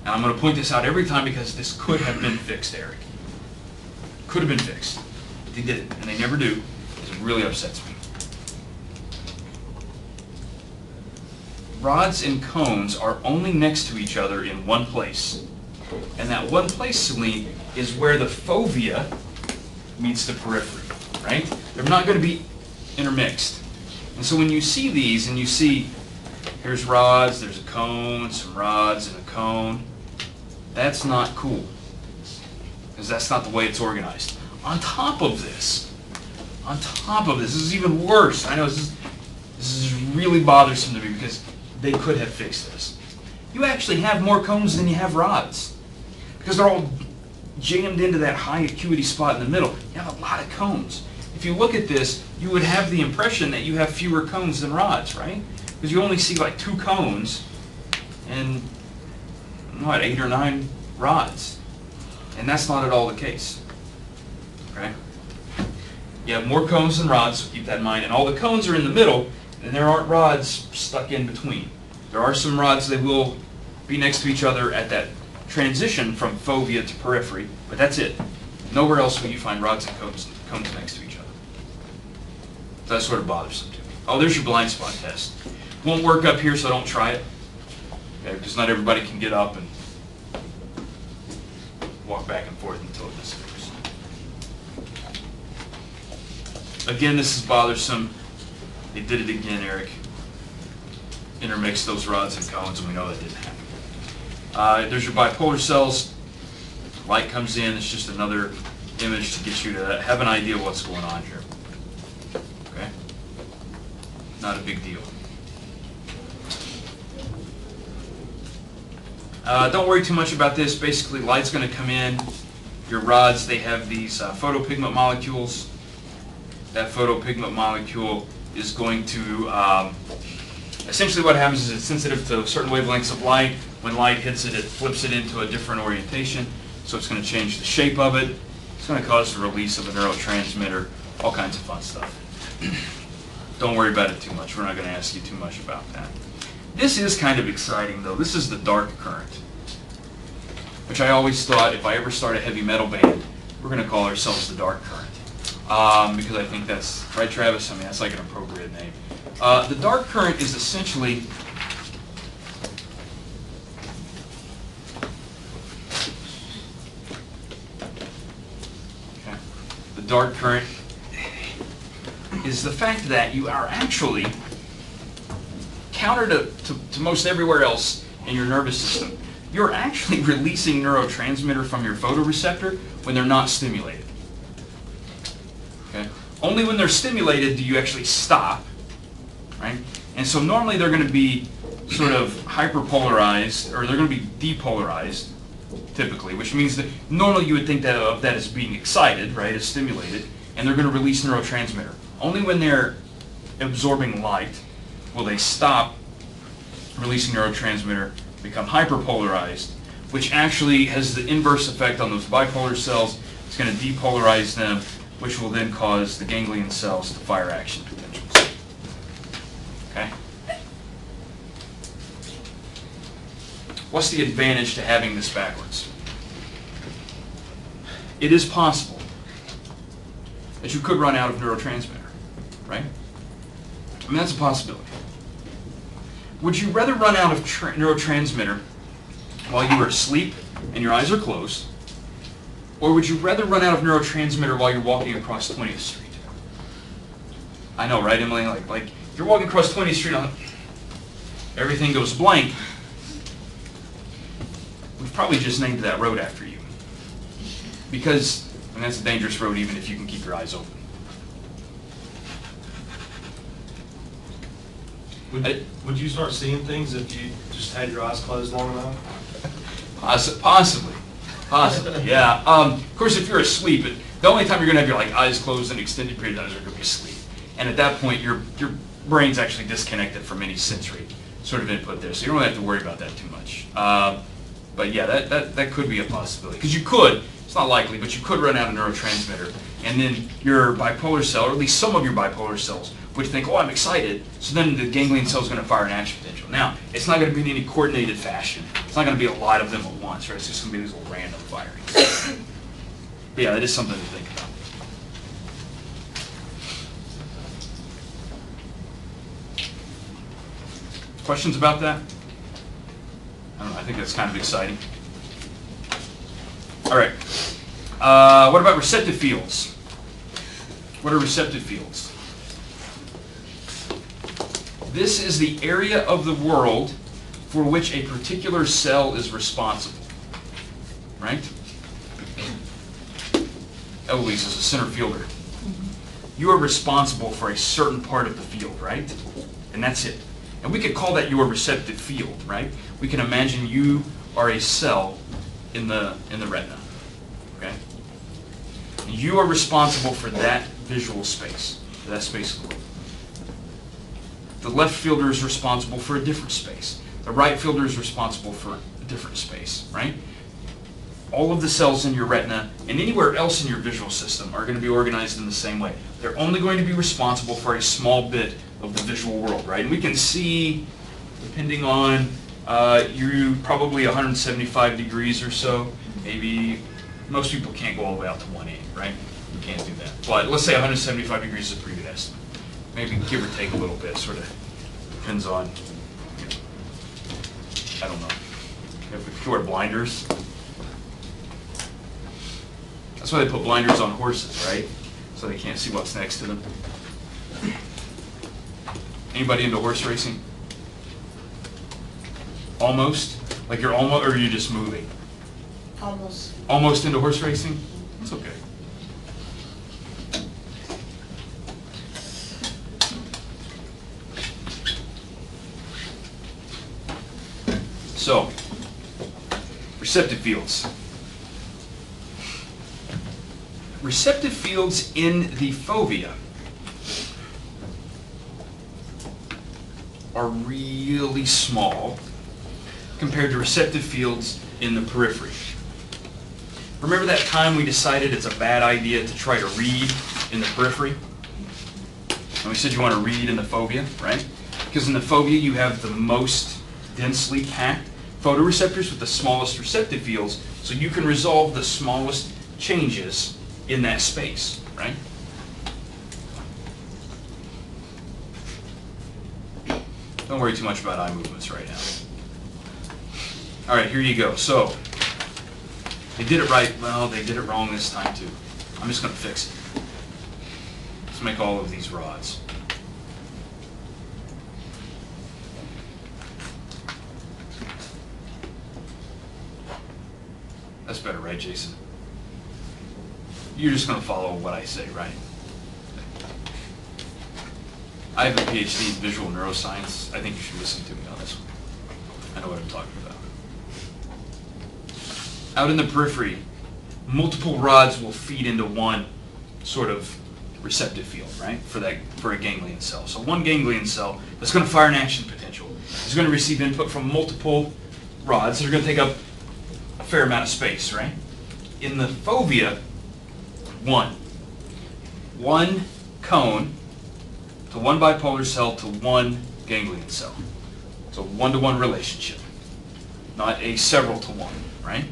And I'm going to point this out every time because this could have been fixed, Eric. Could have been fixed. They didn't, and they never do, because it really upsets me. Rods and cones are only next to each other in one place. And that one place, Celine, is where the fovea meets the periphery, right? They're not going to be intermixed. And so when you see these, and you see, here's rods, there's a cone, some rods and a cone, that's not cool. Because that's not the way it's organized. On top of this, this is even worse. I know this is really bothersome to me because they could have fixed this. You actually have more cones than you have rods. Because they're all jammed into that high acuity spot in the middle. You have a lot of cones. If you look at this, you would have the impression that you have fewer cones than rods, right? Because you only see like 2 cones and, what, 8 or 9 rods. And that's not at all the case, okay? You have more cones than rods, so keep that in mind. And all the cones are in the middle, and there aren't rods stuck in between. There are some rods that will be next to each other at that transition from fovea to periphery, but that's it. Nowhere else will you find rods and cones next to each other. So that's sort of bothersome to me. Oh, there's your blind spot test. Won't work up here, so don't try it. Okay, because not everybody can get up and walk back and forth until it disappears. Again, this is bothersome. They did it again, Eric. Intermixed those rods and cones, and we know that didn't happen. There's your bipolar cells. Light comes in. It's just another image to get you to have an idea of what's going on here. Okay? Not a big deal. Don't worry too much about this. Basically, light's going to come in. Your rods, they have these photopigment molecules. That photopigment molecule is going to, essentially what happens is it's sensitive to certain wavelengths of light. When light hits it, it flips it into a different orientation. So it's going to change the shape of it. It's going to cause the release of a neurotransmitter, all kinds of fun stuff. Don't worry about it too much. We're not going to ask you too much about that. This is kind of exciting, though. This is the dark current, which I always thought if I ever start a heavy metal band, we're going to call ourselves the dark current. Because I think that's, right, Travis? I mean, that's like an appropriate name. The dark current is essentially the dark current is the fact that you are actually, counter to most everywhere else in your nervous system, you're actually releasing neurotransmitter from your photoreceptor when they're not stimulated. Okay? Only when they're stimulated do you actually stop right? And so normally they're going to be sort of hyperpolarized, or they're going to be depolarized, typically, which means that normally you would think that of that as being excited, right, as stimulated, and they're going to release neurotransmitter. Only when they're absorbing light will they stop releasing neurotransmitter, become hyperpolarized, which actually has the inverse effect on those bipolar cells. It's going to depolarize them, which will then cause the ganglion cells to fire action potentials. Okay? What's the advantage to having this backwards? It is possible that you could run out of neurotransmitter, right? I mean, that's a possibility. Would you rather run out of neurotransmitter while you are asleep and your eyes are closed, or would you rather run out of neurotransmitter while you're walking across 20th Street? I know, right, Emily? Like if you're walking across 20th Street, everything goes blank. We've probably just named that road after you. Because, and that's a dangerous road even if you can keep your eyes open. Would you start seeing things if you just had your eyes closed long enough? Possibly, yeah. Of course, if you're asleep, the only time you're going to have your eyes closed an extended period of time is you're going to be asleep. And at that point, your brain's actually disconnected from any sensory sort of input there, so you don't really have to worry about that too much. But yeah, that could be a possibility. Because you could, it's not likely, but you could run out of neurotransmitter, and then your bipolar cell, or at least some of your bipolar cells, would think, oh, I'm excited, so then the ganglion cell is going to fire an action potential. Now, it's not going to be in any coordinated fashion. It's not going to be a lot of them at once, right? It's just going to be these little random firings. Yeah, that is something to think about. Questions about that? I don't know, I think that's kind of exciting. All right. What about receptive fields? What are receptive fields? This is the area of the world for which a particular cell is responsible, right? Eloise is a center fielder. You are responsible for a certain part of the field, right? And that's it. And we could call that your receptive field, right? We can imagine you are a cell in the retina, okay? And you are responsible for that visual space, for that space of the world. The left fielder is responsible for a different space. The right fielder is responsible for a different space, right? All of the cells in your retina and anywhere else in your visual system are going to be organized in the same way. They're only going to be responsible for a small bit of the visual world, right? And we can see, depending on you probably 175 degrees or so, maybe most people can't go all the way out to 180, right? You can't do that. But let's say 175 degrees is a pretty good estimate. Maybe give or take a little bit, sort of depends on, you know, I don't know. If you wear blinders, that's why they put blinders on horses, right? So they can't see what's next to them. Anybody into horse racing? Almost? Like you're almost, or are you just moving? Almost. Almost into horse racing? It's okay. So, receptive fields. Receptive fields in the fovea are really small compared to receptive fields in the periphery. Remember that time we decided it's a bad idea to try to read in the periphery? And we said you want to read in the fovea, right? Because in the fovea you have the most densely packed photoreceptors with the smallest receptive fields, so you can resolve the smallest changes in that space, right? Don't worry too much about eye movements right now. All right, here you go. So, they did it right. Well, they did it wrong this time too. I'm just going to fix it. Let's make all of these rods. That's better, right, Jason? You're just going to follow what I say, right? I have a PhD in visual neuroscience. I think you should listen to me on this one. I know what I'm talking about. Out in the periphery, multiple rods will feed into one sort of receptive field, right, for a ganglion cell. So one ganglion cell that's going to fire an action potential is going to receive input from multiple rods that are going to take up a fair amount of space, right? In the fovea, one cone to one bipolar cell to one ganglion cell. It's a one-to-one relationship, not a several to one, right?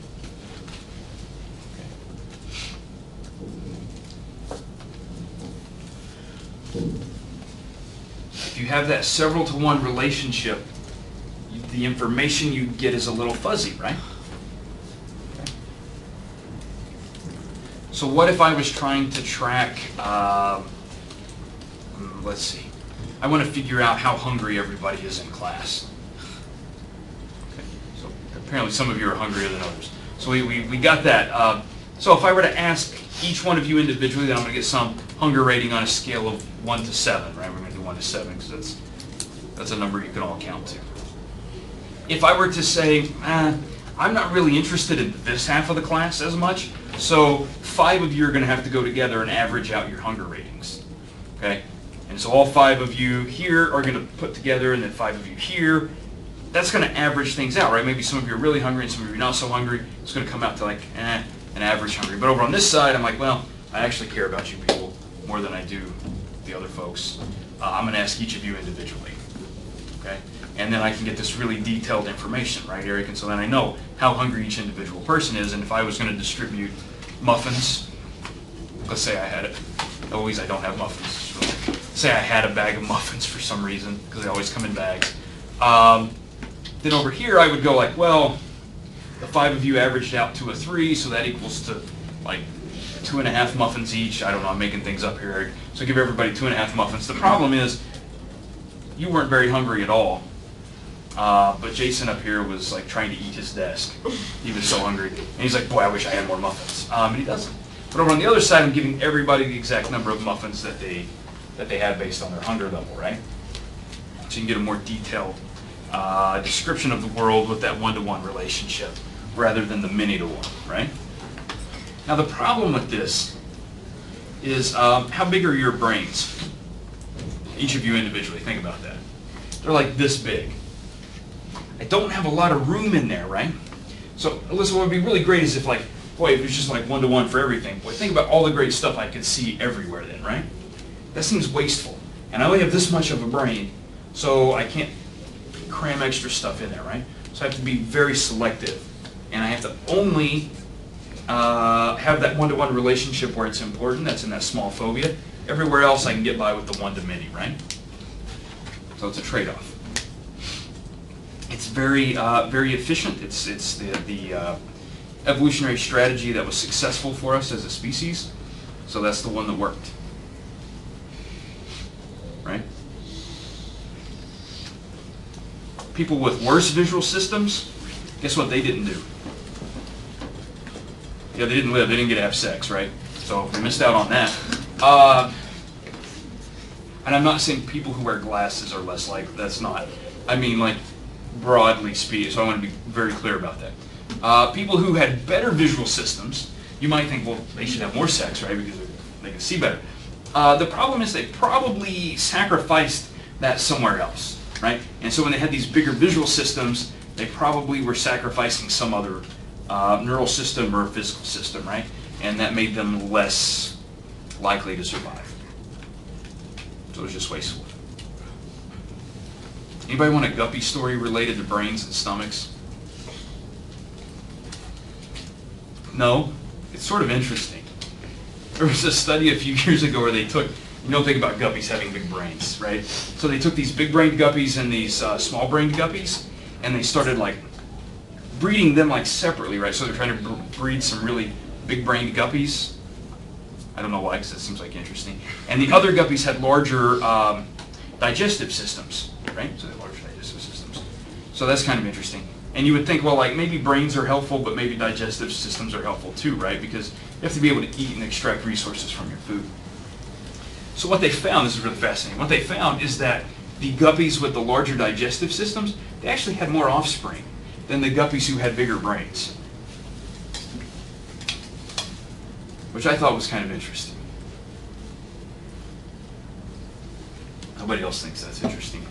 If you have that several to one relationship, the information you get is a little fuzzy, right? Okay. So what if I was trying to track, let's see, I want to figure out how hungry everybody is in class. Okay. So apparently some of you are hungrier than others. So we got that. So if I were to ask each one of you individually, then I'm going to get some hunger rating on a scale of 1 to 7, right? We're going to do 1 to 7 because that's a number you can all count to. If I were to say, I'm not really interested in this half of the class as much, so 5 of you are going to have to go together and average out your hunger ratings, okay? And so all 5 of you here are going to put together, and then 5 of you here. That's going to average things out, right? Maybe some of you are really hungry and some of you are not so hungry. It's going to come out to like, an average hungry. But over on this side, I'm like, well, I actually care about you people more than I do the other folks. I'm going to ask each of you individually, okay? And then I can get this really detailed information, right, Eric? And so then I know how hungry each individual person is, and if I was going to distribute muffins, let's say I had it. Always I don't have muffins. So say I had a bag of muffins for some reason, because they always come in bags. Then over here I would go like, well, the 5 of you averaged out to a 3, so that equals to like 2.5 muffins each. I don't know, I'm making things up here, Eric. So give everybody 2.5 muffins. The problem is, you weren't very hungry at all. But Jason up here was like trying to eat his desk. He was so hungry. And he's like, boy, I wish I had more muffins. And he doesn't. But over on the other side, I'm giving everybody the exact number of muffins that they have based on their hunger level, right? So you can get a more detailed description of the world with that one-to-one relationship rather than the many-to-one, right? Now the problem with this is how big are your brains? Each of you individually, think about that. They're like this big. I don't have a lot of room in there, right? So, Alyssa, what would be really great is if like, boy, it was just like one-to-one for everything. Boy, think about all the great stuff I could see everywhere then, right? That seems wasteful. And I only have this much of a brain, so I can't cram extra stuff in there, right? So I have to be very selective. And I have to only have that one-to-one relationship where it's important. That's in that small fovea. Everywhere else I can get by with the one-to-many, right? So it's a trade-off. It's very efficient. It's the evolutionary strategy that was successful for us as a species. So that's the one that worked, right? People with worse visual systems, guess what they didn't do? Yeah, they didn't live. They didn't get to have sex, right? So we missed out on that. And I'm not saying people who wear glasses are less likely. That's not. I mean, like, broadly speaking. So I want to be very clear about that. People who had better visual systems, you might think, well, they should have more sex, right? Because they can see better. The problem is they probably sacrificed that somewhere else, right? And so when they had these bigger visual systems, they probably were sacrificing some other neural system or physical system, right? And that made them less likely to survive. So it was just wasteful. Anybody want a guppy story related to brains and stomachs? No? It's sort of interesting. There was a study a few years ago where they took, you know, think about guppies having big brains, right? So they took these big-brained guppies and these small-brained guppies, and they started like breeding them like separately, right? So they're trying to breed some really big-brained guppies. I don't know why, because that seems like interesting. And the other guppies had larger digestive systems, right? So they had larger digestive systems. So that's kind of interesting. And you would think, well, like maybe brains are helpful, but maybe digestive systems are helpful too, right? Because you have to be able to eat and extract resources from your food. So what they found, this is really fascinating, what they found is that the guppies with the larger digestive systems, they actually had more offspring than the guppies who had bigger brains. Which I thought was kind of interesting. Nobody else thinks that's interesting.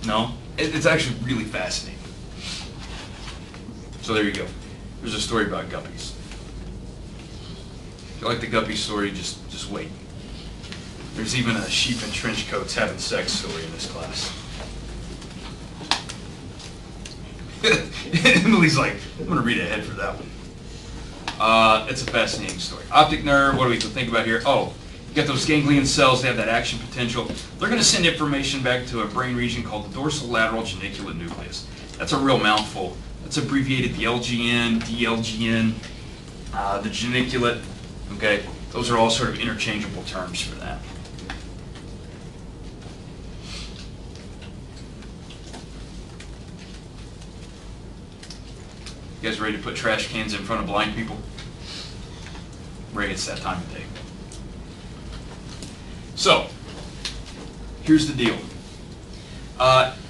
No? It's actually really fascinating. So there you go. There's a story about guppies. If you like the guppy story, just wait. There's even a sheep in trench coats having sex story in this class. Emily's like, I'm going to read ahead for that one. It's a fascinating story. Optic nerve, what do we think about here? Oh, you got those ganglion cells, they have that action potential. They're going to send information back to a brain region called the dorsolateral geniculate nucleus. That's a real mouthful. That's abbreviated the LGN, DLGN, the geniculate. Okay, those are all sort of interchangeable terms for that. You guys ready to put trash cans in front of blind people? Ray, it's that time of day. So, here's the deal.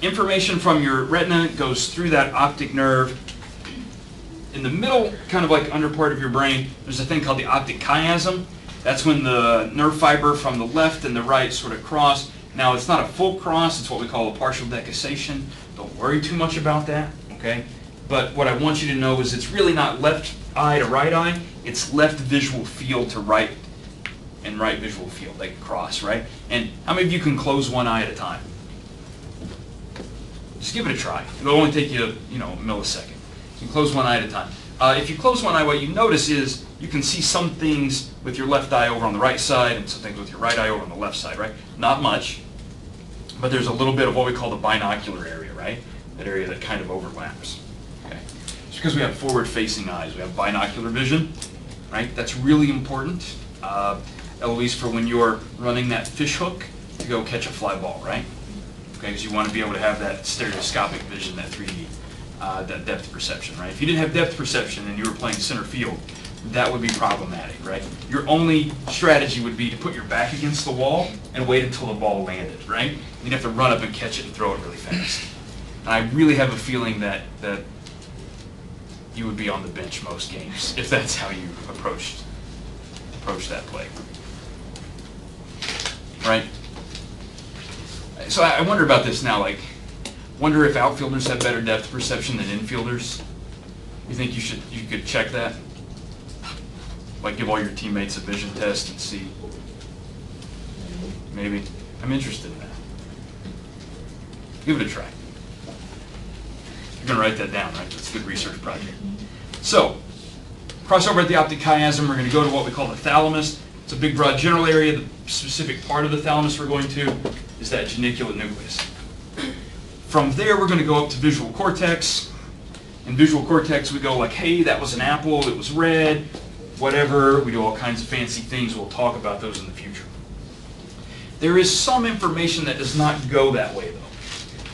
Information from your retina goes through that optic nerve. In the middle, kind of like under part of your brain, there's a thing called the optic chiasm. That's when the nerve fiber from the left and the right sort of cross. Now, it's not a full cross. It's what we call a partial decussation. Don't worry too much about that, okay? But what I want you to know is it's really not left eye to right eye. It's left visual field to right and right visual field. They cross, right? And how many of you can close one eye at a time? Just give it a try. It'll only take you, a millisecond. You can close one eye at a time. If you close one eye, what you notice is you can see some things with your left eye over on the right side and some things with your right eye over on the left side, right? Not much, but there's a little bit of what we call the binocular area, right? That area that kind of overlaps. Okay. It's because we have forward-facing eyes. We have binocular vision, right? That's really important, Eloise, for when you're running that fish hook to go catch a fly ball, right? Okay, because you want to be able to have that stereoscopic vision, that 3D, that depth perception, right? If you didn't have depth perception and you were playing center field, that would be problematic, right? Your only strategy would be to put your back against the wall and wait until the ball landed, right? You'd have to run up and catch it and throw it really fast. And I really have a feeling that you would be on the bench most games if that's how you approach that play, right? So I wonder about this now, like, wonder if outfielders have better depth perception than infielders. You think you could check that? Like give all your teammates a vision test and see? Maybe. I'm interested in that. Give it a try. You're going to write that down, right? That's a good research project. So, crossover at the optic chiasm, we're going to go to what we call the thalamus. It's a big, broad, general area. The specific part of the thalamus we're going to is that geniculate nucleus. From there, we're going to go up to visual cortex. In visual cortex, we go like, hey, that was an apple, it was red, whatever. We do all kinds of fancy things. We'll talk about those in the future. There is some information that does not go that way, though.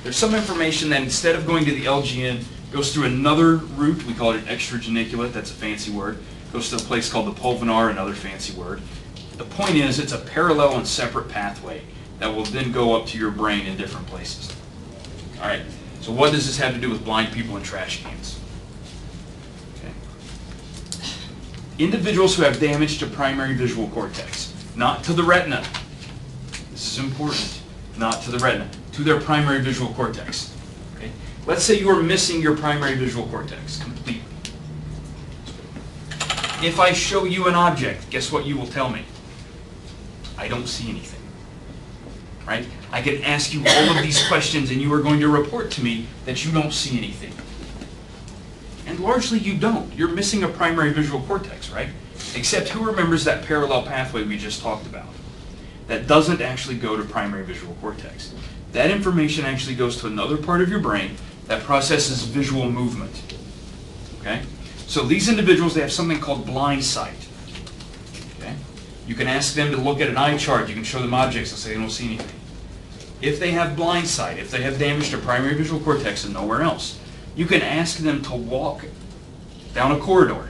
There's some information that instead of going to the LGN, goes through another route. We call it an extrageniculate. That's a fancy word. Goes to a place called the pulvinar, another fancy word. The point is, it's a parallel and separate pathway that will then go up to your brain in different places. All right, so what does this have to do with blind people and trash cans? Okay. Individuals who have damage to primary visual cortex, not to the retina. This is important. Not to the retina, to their primary visual cortex. Okay. Let's say you are missing your primary visual cortex completely. If I show you an object, guess what you will tell me? I don't see anything. Right? I can ask you all of these questions and you are going to report to me that you don't see anything. And largely you don't. You're missing a primary visual cortex, right? Except who remembers that parallel pathway we just talked about? That doesn't actually go to primary visual cortex. That information actually goes to another part of your brain that processes visual movement. Okay? So these individuals, they have something called blind sight. Okay? You can ask them to look at an eye chart. You can show them objects and say they don't see anything. If they have blind sight, if they have damage to primary visual cortex and nowhere else, you can ask them to walk down a corridor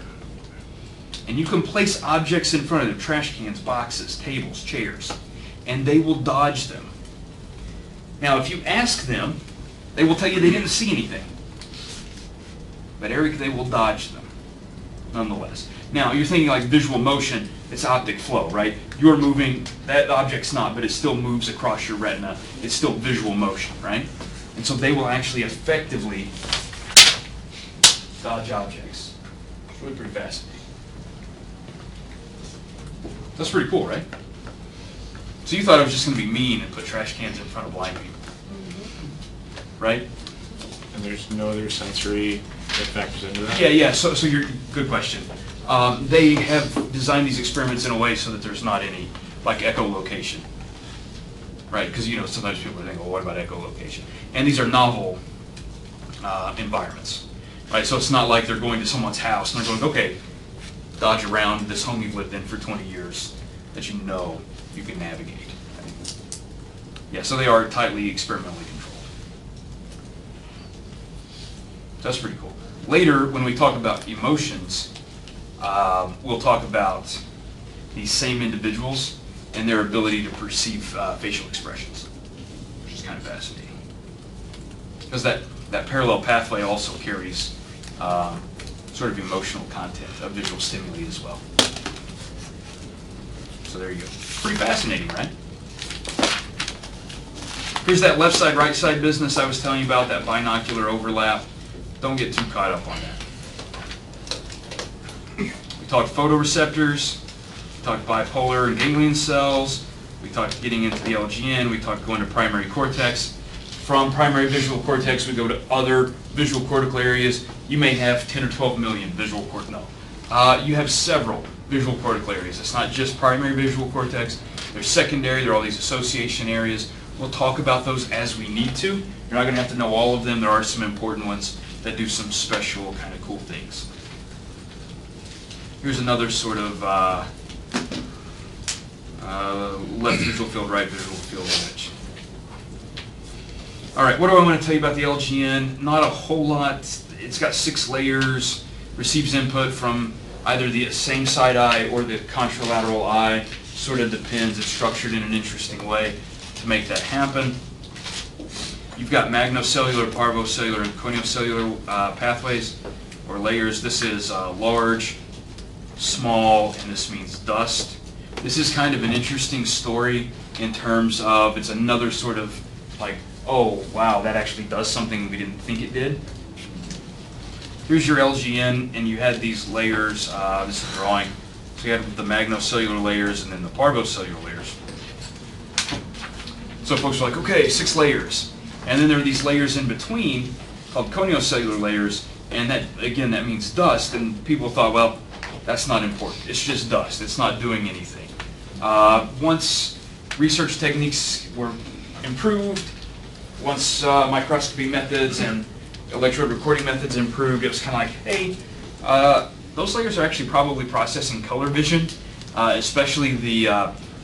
And you can place objects in front of them, trash cans, boxes, tables, chairs, and they will dodge them. Now, if you ask them, they will tell you they didn't see anything. But Eric, they will dodge them, nonetheless. Now, you're thinking like visual motion, it's optic flow, right? You're moving, that object's not, but it still moves across your retina. It's still visual motion, right? And so they will actually effectively dodge objects. It's really pretty fascinating. That's pretty cool, right? So you thought I was just going to be mean and put trash cans in front of blind people, right? And there's no other sensory that factors into that? Yeah. So you're good question. They have designed these experiments in a way so that there's not any like echolocation, right? Because sometimes people think, well, what about echolocation? And these are novel environments, right? So it's not like they're going to someone's house and they're going, okay, dodge around this home you've lived in for 20 years that you can navigate. Right? Yeah, so they are tightly experimentally controlled. That's pretty cool. Later, when we talk about emotions, we'll talk about these same individuals and their ability to perceive facial expressions, which is kind of fascinating. Because that parallel pathway also carries sort of emotional content of visual stimuli as well. So there you go. Pretty fascinating, right? Here's that left side, right side business I was telling you about, that binocular overlap. Don't get too caught up on that. We talked photoreceptors, we talked bipolar and ganglion cells, we talked getting into the LGN, we talked going to primary cortex. From primary visual cortex, we go to other visual cortical areas. You may have 10 or 12 million visual cortex. No. You have several visual cortical areas. It's not just primary visual cortex. There's secondary. There are all these association areas. We'll talk about those as we need to. You're not going to have to know all of them. There are some important ones that do some special kind of cool things. Here's another sort of left visual field, right visual field image. All right, what do I want to tell you about the LGN? Not a whole lot. It's got 6 layers, receives input from either the same side eye or the contralateral eye. Sort of depends. It's structured in an interesting way to make that happen. You've got magnocellular, parvocellular, and coniocellular pathways or layers. This is large, small, and this means dust. This is kind of an interesting story in terms of it's another sort of like, oh, wow, that actually does something we didn't think it did. Here's your LGN, and you had these layers. This is a drawing. So you had the magnocellular layers and then the parvocellular layers. So folks are like, okay, 6 layers. And then there are these layers in between called coniocellular layers, and that, again, that means dust. And people thought, well, that's not important. It's just dust. It's not doing anything. Once research techniques were improved, once microscopy methods and electrode recording methods improved, it was kind of like, hey, those layers are actually probably processing color vision, especially the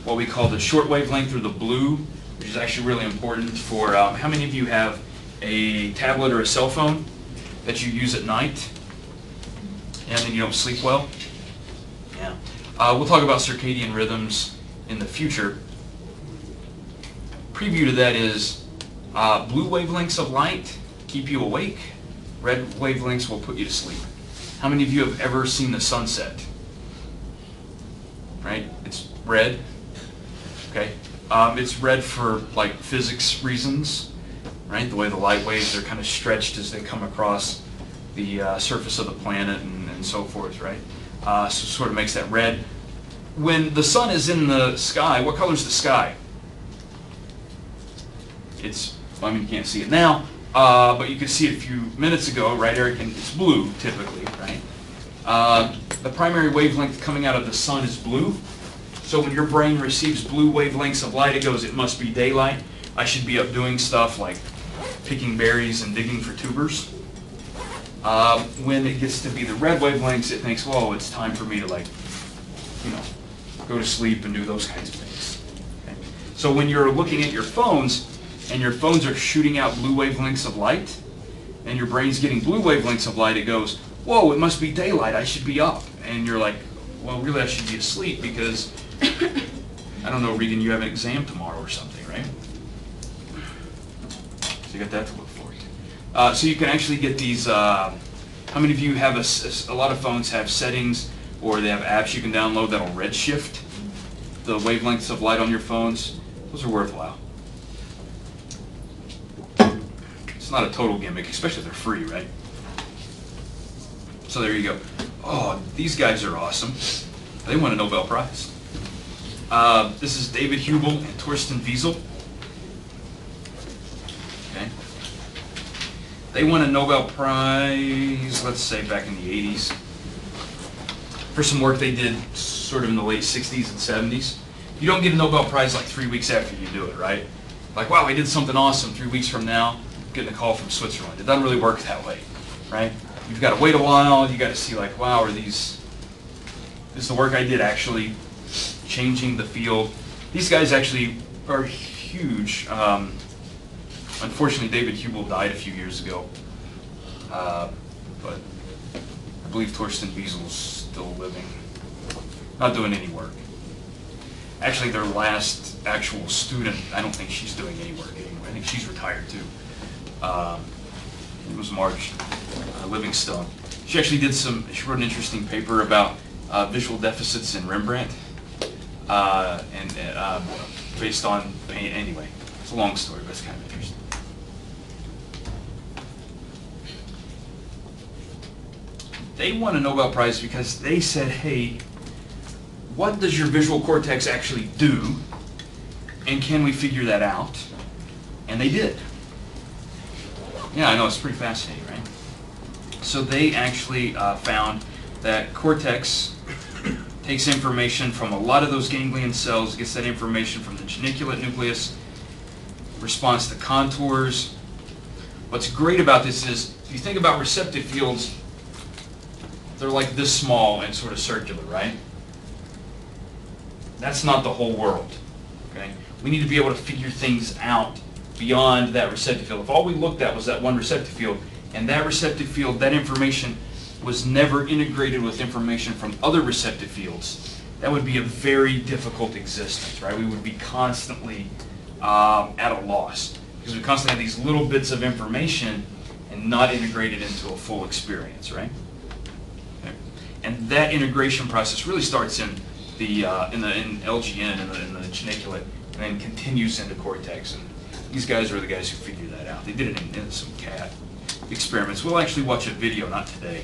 what we call the short wavelength or the blue, which is actually really important for how many of you have a tablet or a cell phone that you use at night and then you don't sleep well? Yeah. We'll talk about circadian rhythms in the future. Preview to that is blue wavelengths of light keep you awake. Red wavelengths will put you to sleep. How many of you have ever seen the sunset? Right? It's red. Okay. It's red for like physics reasons, right? The way the light waves are kind of stretched as they come across the surface of the planet and so forth, right? So sort of makes that red. When the sun is in the sky, what color is the sky? It's, well, I mean, you can't see it now, but you could see it a few minutes ago, right, Eric? And it's blue, typically, right? The primary wavelength coming out of the sun is blue. So when your brain receives blue wavelengths of light, it goes, it must be daylight. I should be up doing stuff like picking berries and digging for tubers. When it gets to be the red wavelengths, it thinks, whoa, it's time for me to, like, you know, go to sleep and do those kinds of things. Okay? So when you're looking at your phones, and your phones are shooting out blue wavelengths of light, and your brain's getting blue wavelengths of light, it goes, whoa, it must be daylight, I should be up. And you're like, well, really I should be asleep because, I don't know, Regan, you have an exam tomorrow or something, right? So you got that to look forward to. So you can actually get these, how many of you have a lot of phones have settings or they have apps you can download that'll redshift the wavelengths of light on your phones? Those are worthwhile. It's not a total gimmick, especially if they're free, right? So there you go. Oh, these guys are awesome. They won a Nobel Prize. This is David Hubel and Torsten Wiesel. Okay. They won a Nobel Prize, let's say back in the 80s, for some work they did sort of in the late 60s and 70s. You don't get a Nobel Prize like 3 weeks after you do it, right? Like, wow, I did something awesome. 3 weeks from now, I'm getting a call from Switzerland. It doesn't really work that way, right? You've got to wait a while. You got to see like, wow, is the work I did actually changing the field? These guys actually are huge. Unfortunately, David Hubel died a few years ago, but I believe Torsten Wiesel's still living, not doing any work. Actually, their last actual student, I don't think she's doing any work anymore. I think she's retired too. It was Marge Livingstone. She actually she wrote an interesting paper about visual deficits in Rembrandt, and based on paint. Anyway, it's a long story, but it's kind of interesting. They won a Nobel Prize because they said, hey, what does your visual cortex actually do, and can we figure that out? And they did. Yeah, I know, it's pretty fascinating, right? So they actually found that cortex takes information from a lot of those ganglion cells, gets that information from the geniculate nucleus, responds to contours. What's great about this is, if you think about receptive fields, they're like this small and sort of circular, right? That's not the whole world, okay? We need to be able to figure things out beyond that receptive field. If all we looked at was that one receptive field, and that receptive field, that information was never integrated with information from other receptive fields, that would be a very difficult existence, right? We would be constantly at a loss, because we constantly have these little bits of information and not integrated into a full experience, right? Okay. And that integration process really starts in the in LGN, in the geniculate, and then continues into cortex. And these guys are the guys who figured that out. They did it in some cat experiments. We'll actually watch a video, not today,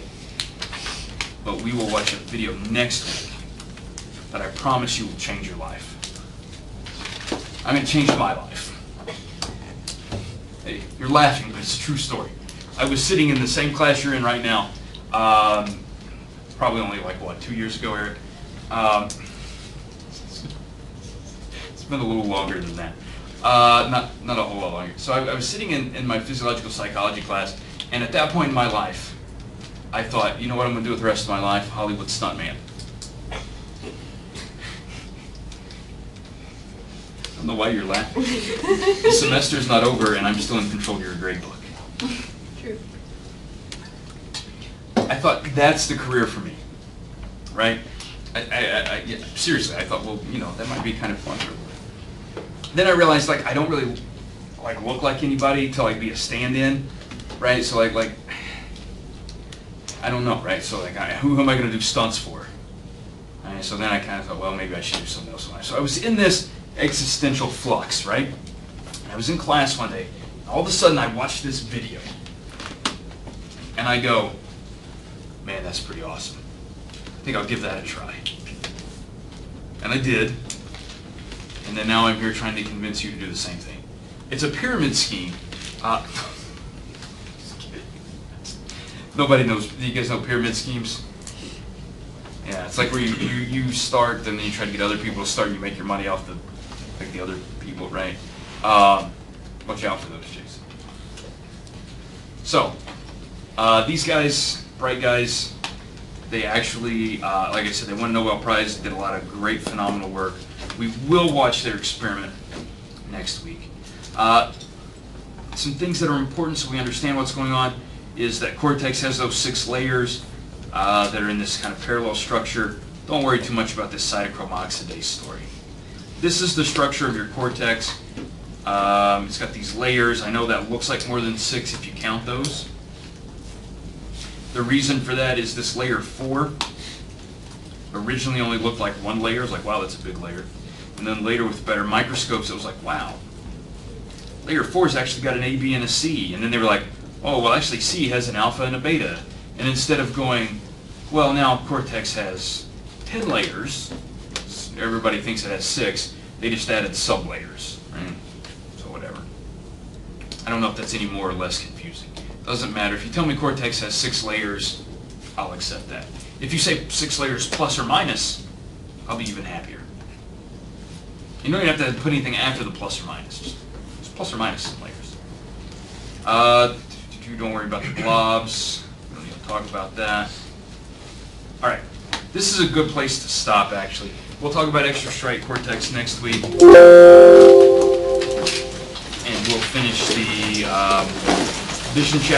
but we will watch a video next week that I promise you will change your life. I mean, it changed my life. Hey, you're laughing, but it's a true story. I was sitting in the same class you're in right now, probably only like, what, 2 years ago, Eric? It's been a little longer than that. Not a whole lot longer. So I was sitting in my physiological psychology class, and at that point in my life, I thought, you know what I'm going to do with the rest of my life? Hollywood stuntman. I don't know why you're laughing. The semester's not over, and I'm still in control of your grade book. True. I thought, that's the career for me, right? Yeah, seriously, I thought, well, you know, that might be kind of fun for a little bit. Then I realized, like, I don't really, like, look like anybody to, like, be a stand-in, right? So, like, I don't know, right? So, like, who am I going to do stunts for? Right? So then I kind of thought, well, maybe I should do something else in life. So I was in this existential flux, right? And I was in class one day, and all of a sudden I watched this video, and I go, man, that's pretty awesome. I think I'll give that a try. And I did. And then now I'm here trying to convince you to do the same thing. It's a pyramid scheme. Just kidding. Nobody knows. Do you guys know pyramid schemes? Yeah, it's like where you start, and then you try to get other people to start, and you make your money off the other people, right? Watch out for those, Jason. So, these guys, bright guys, they actually, like I said, they won a Nobel Prize, did a lot of great, phenomenal work. We will watch their experiment next week. Some things that are important so we understand what's going on is that cortex has those 6 layers that are in this kind of parallel structure. don't worry too much about this cytochrome oxidase story. This is the structure of your cortex. It's got these layers. I know that looks like more than 6 if you count those. The reason for that is this layer 4 originally only looked like 1 layer. It was like, wow, that's a big layer. And then later with better microscopes, it was like, wow, layer 4's actually got an A, B, and a C. And then they were like, oh, well, actually C has an alpha and a beta. And instead of going, well, now cortex has 10 layers, everybody thinks it has 6, they just added sublayers, right? So whatever. I don't know if that's any more or less confusing. Doesn't matter. If you tell me cortex has 6 layers, I'll accept that. If you say 6 layers plus or minus, I'll be even happier. You don't even have to put anything after the plus or minus. Just plus or minus some layers. Don't worry about the blobs. We don't need to talk about that. All right. This is a good place to stop, actually. We'll talk about extrastriate cortex next week. And we'll finish the vision chapter.